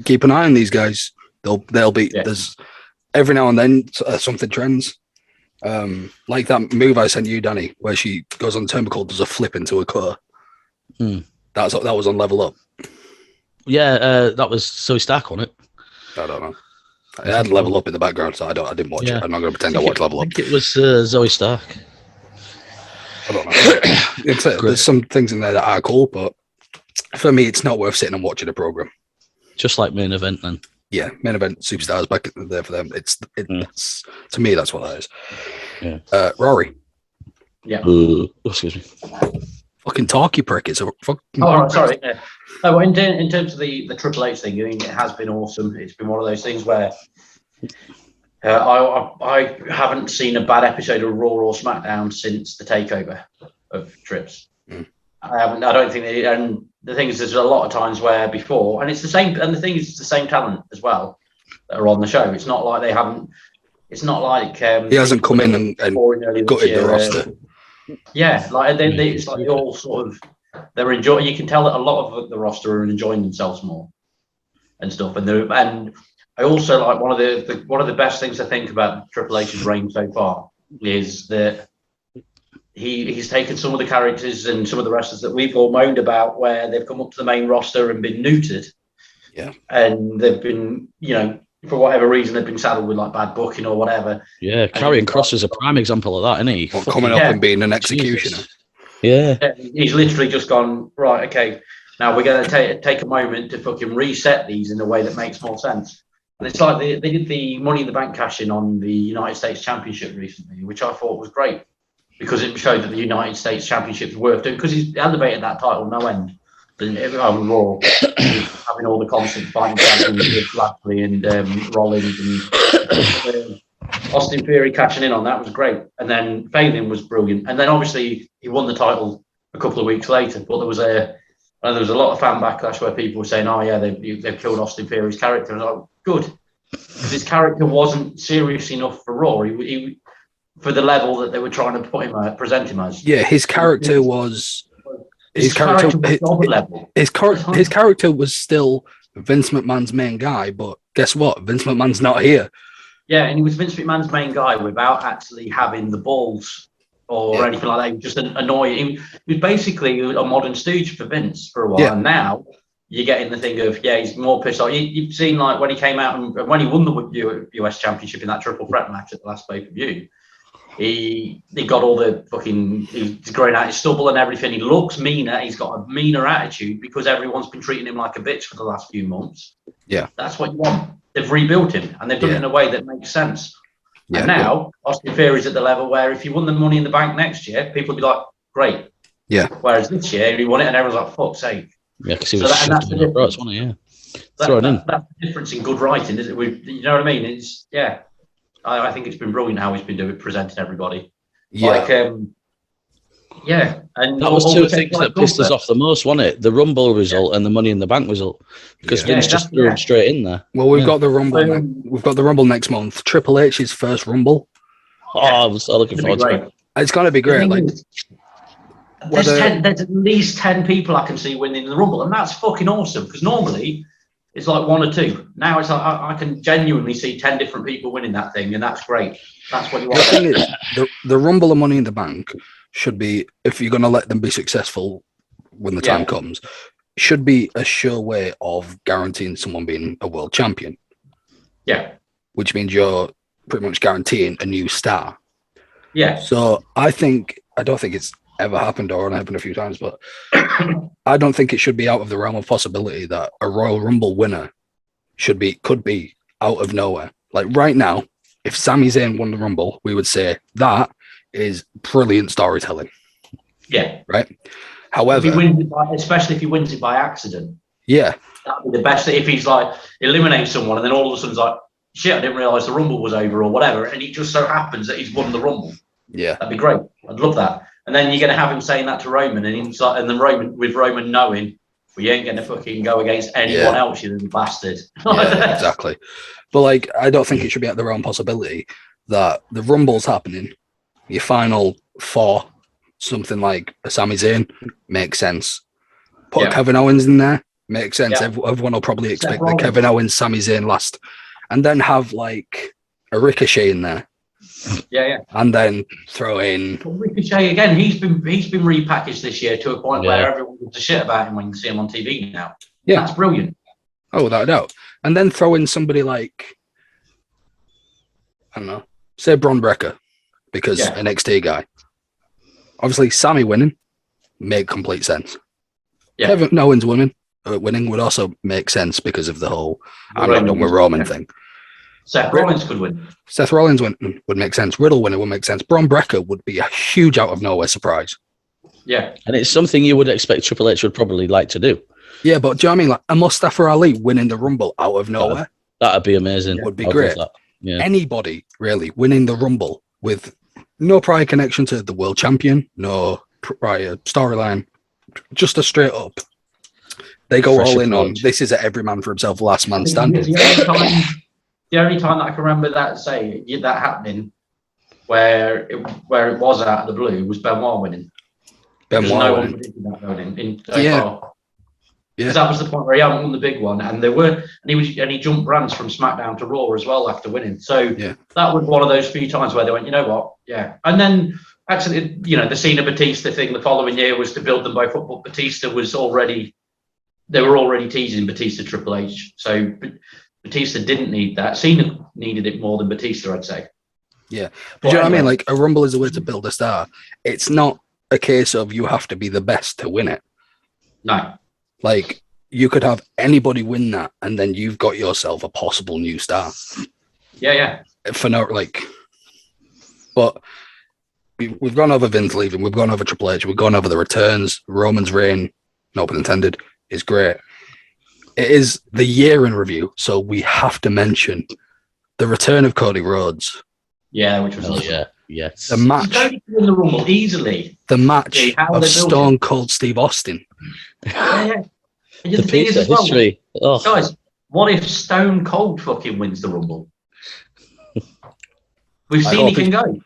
Keep an eye on these guys. They'll be there's every now and then something trends. Like that move I sent you, Danny, where she goes on the turnbuckle, does a flip into a car. That was on Level Up. Yeah, that was Zoe Stark on it. I don't know. I had Level Up in the background, so I didn't watch it. I'm not going to pretend I watched Level Up. I think it was Zoe Stark. I don't know. There's some things in there that are cool, but for me, it's not worth sitting and watching a program. Just like Main Event, then. Yeah, Main Event Superstars back there for them. It's to me, that's what that is. Yeah. Rory. Yeah. Excuse me. Fucking talky prick. It's a fucking. Oh, sorry. Yeah. No, in terms of the Triple H thing, I mean, it has been awesome. It's been one of those things where I haven't seen a bad episode of Raw or SmackDown since the takeover of Trips. I don't think and the thing is, there's a lot of times where before, and it's the same, and the thing is, it's the same talent as well that are on the show. It's not like they haven't. It's not like he hasn't come in and gutted the roster. Yeah, like it's like they all sort of they're enjoying. You can tell that a lot of the roster are enjoying themselves more and stuff. And I also like one of the best things I think about Triple H's reign so far is that he's taken some of the characters and some of the wrestlers that we've all moaned about, where they've come up to the main roster and been neutered. Yeah, and they've been, for whatever reason, they've been saddled with like bad booking or whatever. Yeah, Karrion Kross is a prime example of that, isn't he? Coming up and being an executioner. Jesus. Yeah. He's literally just gone, right, okay, now we're going to take a moment to fucking reset these in a way that makes more sense. And it's like they did the Money in the Bank cash-in on the United States Championship recently, which I thought was great because it showed that the United States Championship's worth doing, because he's elevated that title no end. On Raw, having all the constant fighting champions with Lashley and Rollins and Austin Theory cashing in on that was great. And then Failing was brilliant. And then obviously he won the title a couple of weeks later. But there was a lot of fan backlash where people were saying, "Oh yeah, they've killed Austin Theory's character." And I was like, good, because his character wasn't serious enough for Raw. He for the level that they were trying to present him as. Yeah, his character was. His character was still Vince McMahon's main guy, but guess what? Vince McMahon's not here. Yeah, and he was Vince McMahon's main guy without actually having the balls or anything like that. He was just annoying. He was basically a modern stooge for Vince for a while. Yeah. And now you're getting the thing of, he's more pissed off. You've seen, like, when he came out and when he won the US Championship in that triple threat match at the last pay-per-view, he got all the fucking, he's growing out his stubble and everything. He looks meaner. He's got a meaner attitude because everyone's been treating him like a bitch for the last few months. Yeah. That's what you want. They've rebuilt him and they've done it in a way that makes sense. And now Austin Theory's at the level where if you won the Money in the Bank next year, people would be like, great. Yeah. Whereas this year, he won it and everyone's like, fuck's sake. Yeah, because he was that's the difference, wasn't he? Yeah. That's the difference in good writing, is it? You know what I mean? It's, I think it's been brilliant how he's been presenting everybody. Yeah. Like, and that was two things that pissed us off the most, wasn't it? The Rumble result and the Money in the Bank result, because Vince just threw him straight in there. Well, we've got the Rumble. We've got the Rumble next month. Triple H's first Rumble. I'm so looking forward to it. It's going to be great. Like, there's at least 10 people I can see winning the Rumble, and that's fucking awesome. Because normally it's like 1 or 2. Now it's like I can genuinely see 10 different people winning that thing, and that's great. That's what you want. The thing is, the Rumble and Money in the Bank should be, if you're going to let them be successful when the time comes, should be a sure way of guaranteeing someone being a world champion. Yeah. Which means you're pretty much guaranteeing a new star. Yeah. So I don't think it's ever happened or only happened a few times, but I don't think it should be out of the realm of possibility that a Royal Rumble winner could be out of nowhere. Like right now, if Sami Zayn won the Rumble, we would say that is brilliant storytelling. Yeah. Right. However, especially if he wins it by accident. Yeah. That'd be the best. If he's like eliminates someone and then all of a sudden it's like, shit, I didn't realize the Rumble was over or whatever, and it just so happens that he's won the Rumble. Yeah. That'd be great. I'd love that. And then you're going to have him saying that to Roman, and he's like, and then Roman knowing, well, you ain't going to fucking go against anyone else, you little bastard. Yeah, exactly. But like, I don't think it should be at the realm possibility that the Rumble's happening. Your final 4, something like a Sami Zayn, makes sense. Put Kevin Owens in there, makes sense. Everyone will probably expect the Kevin Owens, Sami Zayn last. And then have like a Ricochet in there. Yeah. And then throw in Ricochet again. He's been repackaged this year to a point where everyone gives a shit about him when you see him on TV now. Yeah. That's brilliant. Oh, without a doubt. And then throw in somebody like, I don't know, say Braun Breaker. Because NXT guy. Obviously, Sammy winning made complete sense. Yeah. Kevin Owens winning would also make sense because of the whole I'm not done with Roman thing. Seth Rollins could win. Seth Rollins would make sense. Riddle winning would make sense. Braun Breaker would be a huge out of nowhere surprise. Yeah. And it's something you would expect Triple H would probably like to do. Yeah, but do you know what I mean? Like a Mustafa Ali winning the Rumble out of nowhere. That'd be amazing. Would be great. Yeah. Anybody really winning the Rumble with no prior connection to the world champion, no prior storyline, just a straight up. They go all in on this is a every man for himself, last man standing. The only time that I can remember that happening where it was out of the blue was Benoit winning. Benoit no one predicted that winning. Because that was the point where he hadn't won the big one, and he jumped brands from SmackDown to Raw as well after winning. So that was one of those few times where they went, you know what, And then actually, the Cena Batista thing the following year was to build them both up. But Batista they were already teasing Batista Triple H, so Batista didn't need that. Cena needed it more than Batista, I'd say. Yeah, but you know what I mean? Like a Rumble is a way to build a star. It's not a case of you have to be the best to win it. No. Like, you could have anybody win that, and then you've got yourself a possible new star. Yeah. But we've gone over Vince leaving, we've gone over Triple H, we've gone over the returns. Roman's reign, no pun intended, is great. It is the year in review, so we have to mention the return of Cody Rhodes. Yeah, which was yes. The match in the Rumble easily. The match of Stone Cold Steve Austin. Yeah. The piece of history. Oh. Guys, what if Stone Cold fucking wins the Rumble? We've seen he can go.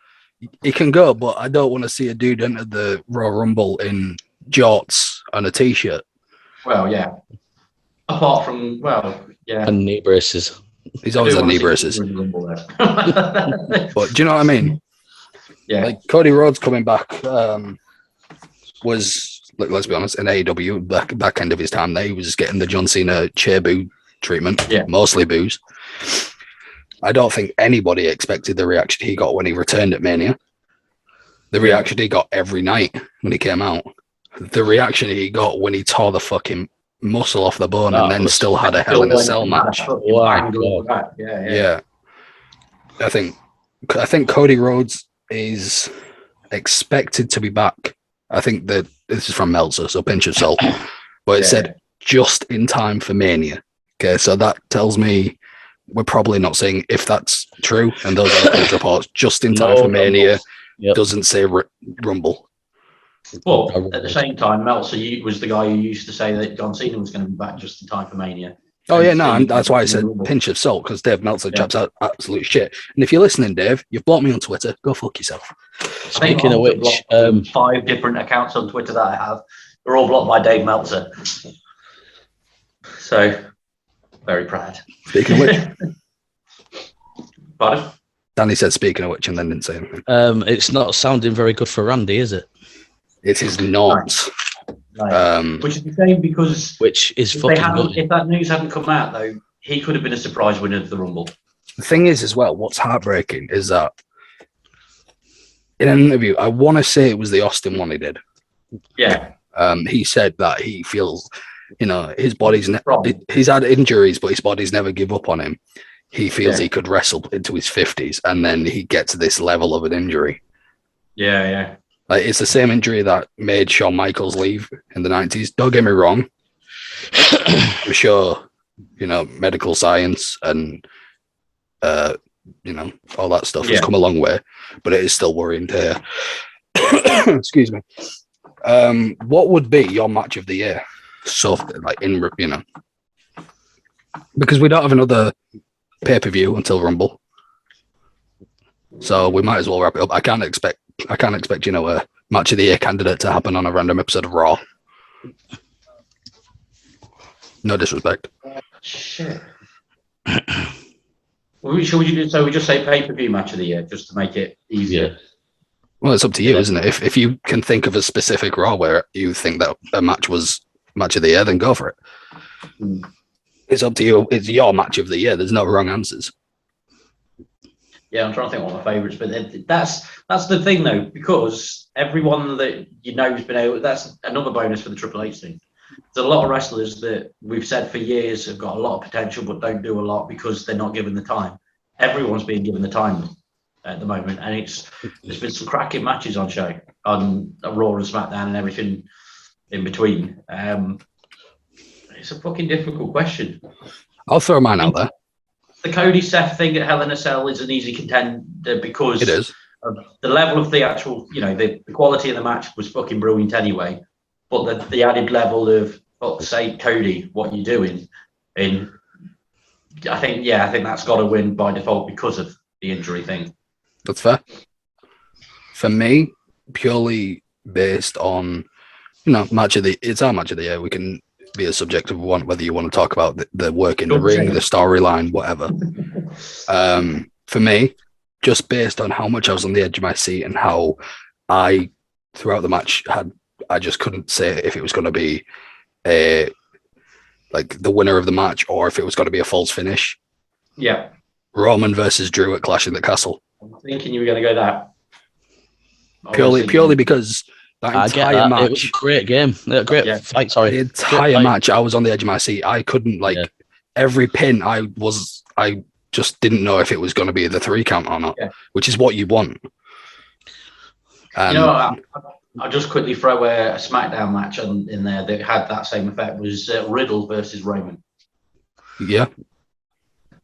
He can go, but I don't want to see a dude enter the Royal Rumble in jorts and a t-shirt. Well, yeah. Apart from, well, yeah. And knee braces. He's always had knee braces. But do you know what I mean? Yeah. Like Cody Rhodes coming back was, like, let's be honest, in AEW back end of his time there, he was getting the John Cena chair boo treatment, mostly boos. I don't think anybody expected the reaction he got when he returned at Mania. The reaction he got every night when he came out. The reaction he got when he tore the fucking muscle off the bone and then still had a Hell in a Cell match. Yeah. I think Cody Rhodes is expected to be back. I think that this is from Meltzer, so pinch of salt. But it said just in time for Mania. Okay, so that tells me we're probably not seeing, if that's true, and those are the reports, just in time for Mania doesn't say Rumble. Well, at the same time, Meltzer was the guy who used to say that John Cena was going to be back just in time for Mania. Oh, yeah, no, and that's why I said pinch of salt, because Dave Meltzer chaps out absolute shit. And if you're listening, Dave, you've blocked me on Twitter. Go fuck yourself. Speaking of which, 5 different accounts on Twitter that I have, they're all blocked by Dave Meltzer. So, very proud. Speaking of which. Pardon? Danny said speaking of which and then didn't say anything. It's not sounding very good for Randy, is it? It is not. Right. Which is the same because if that news hadn't come out, though, he could have been a surprise winner of the Rumble. The thing is, as well, what's heartbreaking is that in an interview, I want to say it was the Austin one he did. Yeah. He said that he feels, his body's he's had injuries, but his body's never give up on him. He feels he could wrestle into his 50s, and then he gets to this level of an injury. Yeah. Like, it's the same injury that made Shawn Michaels leave in the 90s. Don't get me wrong. I'm sure, medical science and, all that stuff has come a long way, but it is still worrying to hear. Excuse me. What would be your match of the year? So, because we don't have another pay-per-view until Rumble. So we might as well wrap it up. I can't expect, a match of the year candidate to happen on a random episode of Raw. No disrespect. Shit. Should we do so? We just say pay-per-view match of the year just to make it easier. Well, it's up to you, isn't it? If you can think of a specific Raw where you think that a match was match of the year, then go for it. It's up to you. It's your match of the year. There's no wrong answers. Yeah, I'm trying to think what my favourites, but that's the thing though, because everyone that has been able. That's another bonus for the Triple H thing. There's a lot of wrestlers that we've said for years have got a lot of potential, but don't do a lot because they're not given the time. Everyone's being given the time at the moment, and there's been some cracking matches on show on Raw and SmackDown and everything in between. It's a fucking difficult question. I'll throw mine out there. The Cody Seth thing at Hell in a Cell is an easy contender because it is. Of the level of the actual, the quality of the match was fucking brilliant anyway. But the added level of, say, Cody, what you're doing, I think that's got to win by default because of the injury thing. That's fair. For me, purely based on, it's our match of the year. We can be as subjective we want, whether you want to talk about the work in the ring, the storyline, whatever. For me, just based on how much I was on the edge of my seat and how I, throughout the match, I just couldn't say if it was going to be the winner of the match or if it was going to be a false finish. Yeah. Roman versus Drew at Clash in the Castle. I'm thinking you were going to go that. Purely because that entire match. It was a great game. Fight, sorry. The entire match, I was on the edge of my seat. I couldn't, every pin, I just didn't know if it was going to be the 3 count or not, which is what you want. I'll just quickly throw a SmackDown match in there that had that same effect. Was Riddle versus Roman. Yeah.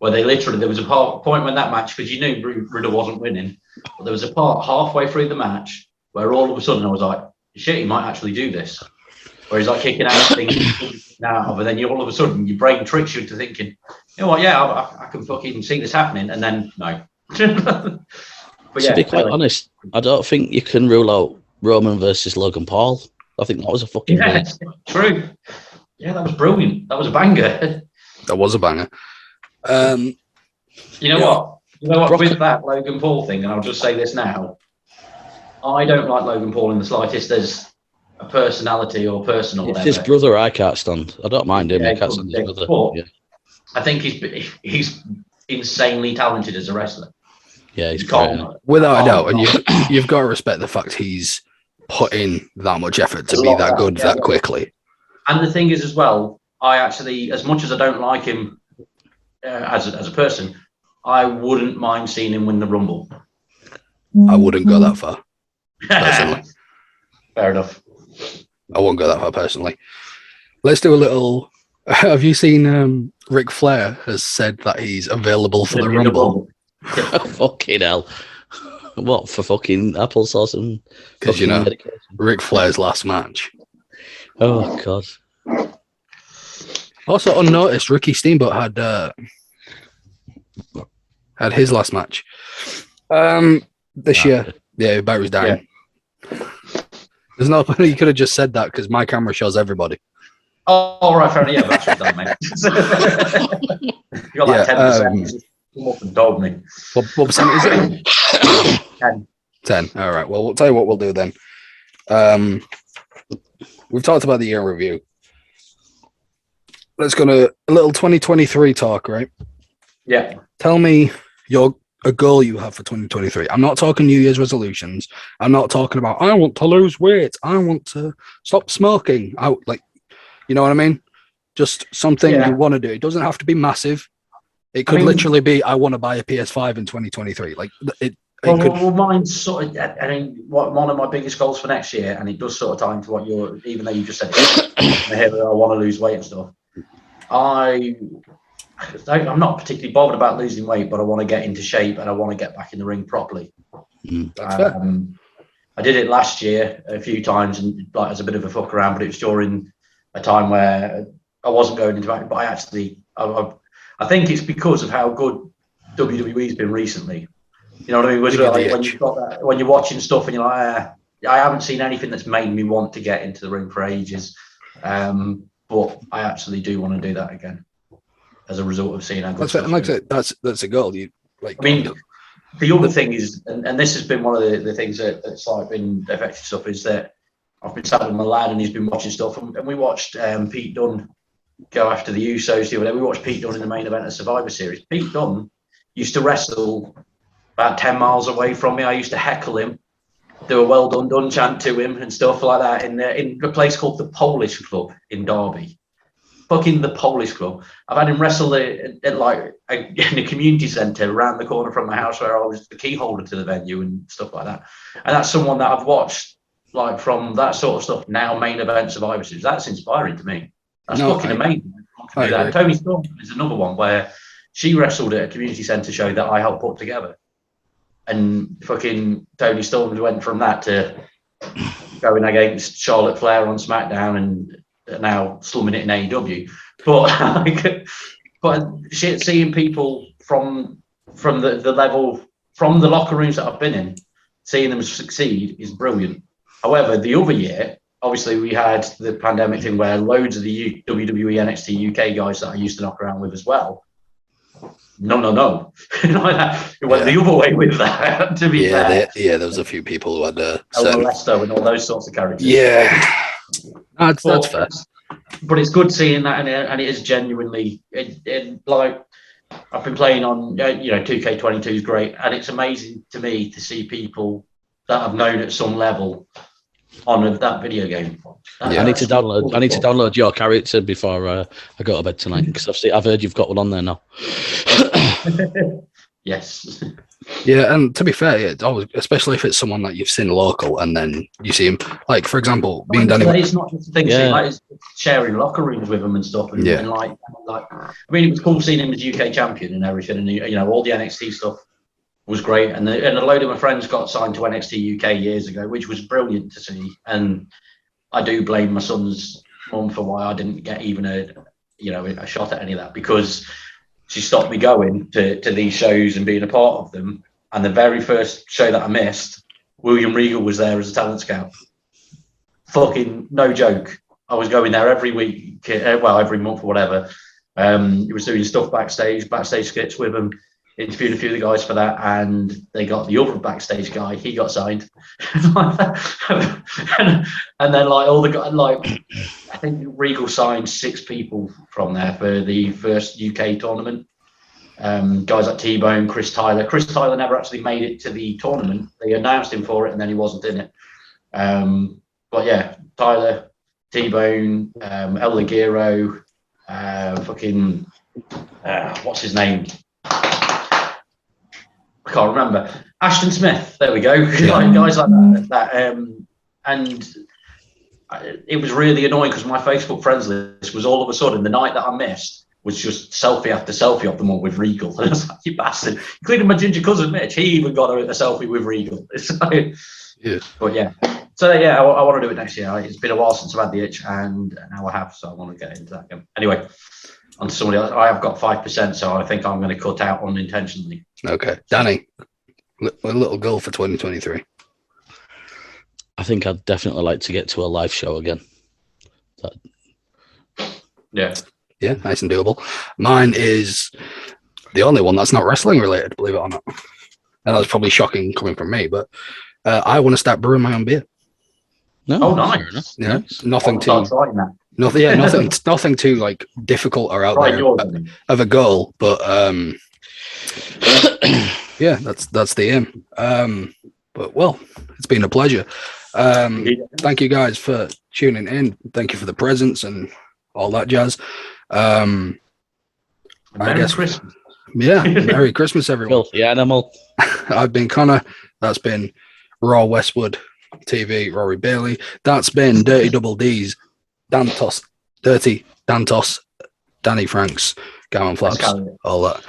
Well, there was a point when that match, because you knew Riddle wasn't winning, but there was a part halfway through the match where all of a sudden I was like, shit, he might actually do this. Where he's like kicking out things now, but then all of a sudden your brain tricks you into thinking, you know what, I can fucking see this happening, and then no. But to be quite honest, I don't think you can rule out Roman versus Logan Paul. I think that was a fucking true. Yeah, that was brilliant. That was a banger. That was a banger. You know what? You know what? With that Logan Paul thing, and I'll just say this now. I don't like Logan Paul in the slightest as a personality or person or whatever. It's his brother I can't stand. I don't mind him. I can't stand his brother. But I think he's insanely talented as a wrestler. Yeah, he's great. Without a doubt. And you've got to respect the fact he's put in that much effort to be that good that quickly. And the thing is as well, I actually, as much as I don't like him as a person, I wouldn't mind seeing him win the Rumble. I wouldn't go that far, personally. Fair enough. I won't go that far, personally. Let's do a little... Have you seen Ric Flair has said that he's available for the Rumble? Fucking hell. What, for fucking applesauce and... Because, you know, Ric Flair's last match. Oh, God. Also, unnoticed, Ricky Steamboat had his last match. This year. Yeah, Barry's dying. Yeah. There's no you could have just said that because my camera shows everybody. Oh, right, fair enough. Yeah, that's done, mate. You got like 10%. Come up and told me. What percent is it? 10. 10. All right. Well, we'll tell you what we'll do then. We've talked about the year in review. Let's go to a little 2023 talk, right? Yeah. Tell me a goal you have for 2023. I'm not talking New Year's resolutions. I'm not talking about I want to lose weight. I want to stop smoking. You know what I mean? Just something you want to do. It doesn't have to be massive. It could literally be I want to buy a PS5 in 2023. Mine's sort of. I mean, one of my biggest goals for next year, and it does sort of tie into what even though you just said I want to lose weight and stuff. I'm not particularly bothered about losing weight, but I want to get into shape and I want to get back in the ring properly. That's fair. I did it last year a few times, and like as a bit of a fuck around, but it was during a time where I wasn't going into it. But I think it's because of how good WWE's been recently. You know what I mean? When you're watching stuff and you're like, I haven't seen anything that's made me want to get into the ring for ages. But I actually do want to do that again as a result of seeing how good stuff. Like I said, that's a goal. The other thing is, and this has been one of the things that's like been affected stuff, is that I've been sat with my lad and he's been watching stuff, and we watched Pete Dunne go after the Usos the other day. We watched Pete Dunne in the main event of Survivor Series. Pete Dunne used to wrestle about 10 miles away from me. I used to heckle him, do a well done chant to him and stuff like that in a place called the Polish Club in Derby. Fucking the Polish Club. I've had him wrestle in a community centre around the corner from my house where I was the key holder to the venue and stuff like that. And that's someone that I've watched like from that sort of stuff now main event Survivor Series. That's inspiring to me. That's fucking amazing. And Tony Storm is another one where she wrestled at a community centre show that I helped put together. And fucking Tony Storm went from that to going against Charlotte Flair on SmackDown and now slumming it in AEW. But seeing people from the level, from the locker rooms that I've been in, seeing them succeed is brilliant. However, the other year, obviously we had the pandemic thing where loads of the WWE NXT UK guys that I used to knock around with as well. No. It went the other way with that, to be fair. There was a few people who had Lesto and all those sorts of characters. Yeah. That's fair. But it's good seeing that, and it is genuinely, like, I've been playing on, 2K22 is great, and it's amazing to me to see people that I've known at some level on that video game. I need to download your character before I go to bed tonight, because I've heard you've got one on there now. Yes. Yeah, and to be fair, it's always, especially if it's someone that you've seen local, and then you see him, like for example, being Danny. It's not just the thing, it's sharing locker rooms with him and stuff, and like, I mean, it was cool seeing him as UK champion and everything, and all the NXT stuff was great, and a load of my friends got signed to NXT UK years ago, which was brilliant to see, and I do blame my son's mum for why I didn't get even a shot at any of that, because she stopped me going to these shows and being a part of them. And the very first show that I missed, William Regal was there as a talent scout. Fucking no joke. I was going there every week, every month or whatever. He was doing stuff backstage skits with them, interviewed a few of the guys for that, and they got the other backstage guy. He got signed, and then like all the guys, like I think Regal signed 6 people from there for the first UK tournament. Guys like T-Bone, Chris Tyler. Chris Tyler never actually made it to the tournament. They announced him for it, and then he wasn't in it. But yeah, Tyler, T-Bone, El Ligero, what's his name? I can't remember. Ashton Smith. There we go. Like, guys like that. And it was really annoying because my Facebook friends list was all of a sudden the night that I missed was just selfie after selfie of them all with Regal. And I was like, you bastard. Including my ginger cousin Mitch. He even got a selfie with Regal. So, Yeah. But yeah. So yeah, I want to do it next year. It's been a while since I've had the itch, and now I have, so I want to get into that again. Anyway, on to somebody else. I have got 5%, so I think I'm going to cut out unintentionally. Okay. Danny, a little goal for 2023. I think I'd definitely like to get to a live show again. Yeah. Yeah, nice and doable. Mine is the only one that's not wrestling related, believe it or not. And that's probably shocking coming from me, but I want to start brewing my own beer. No, Oh, nice. Yeah, Nice. nothing too, I'll try that. nothing too like difficult or out Try there yours, of a goal, but yeah, that's the aim. But well, it's been a pleasure. Thank you guys for tuning in. Thank you for the presents and all that jazz. Merry Christmas. Yeah, Merry Christmas, everyone. Filthy animal. I've been Connor. That's been Raw Westwood TV, Rory Bailey. That's been Dirty Double D's, Dirty Dantos, Danny Franks, Gammon Flaps, all that.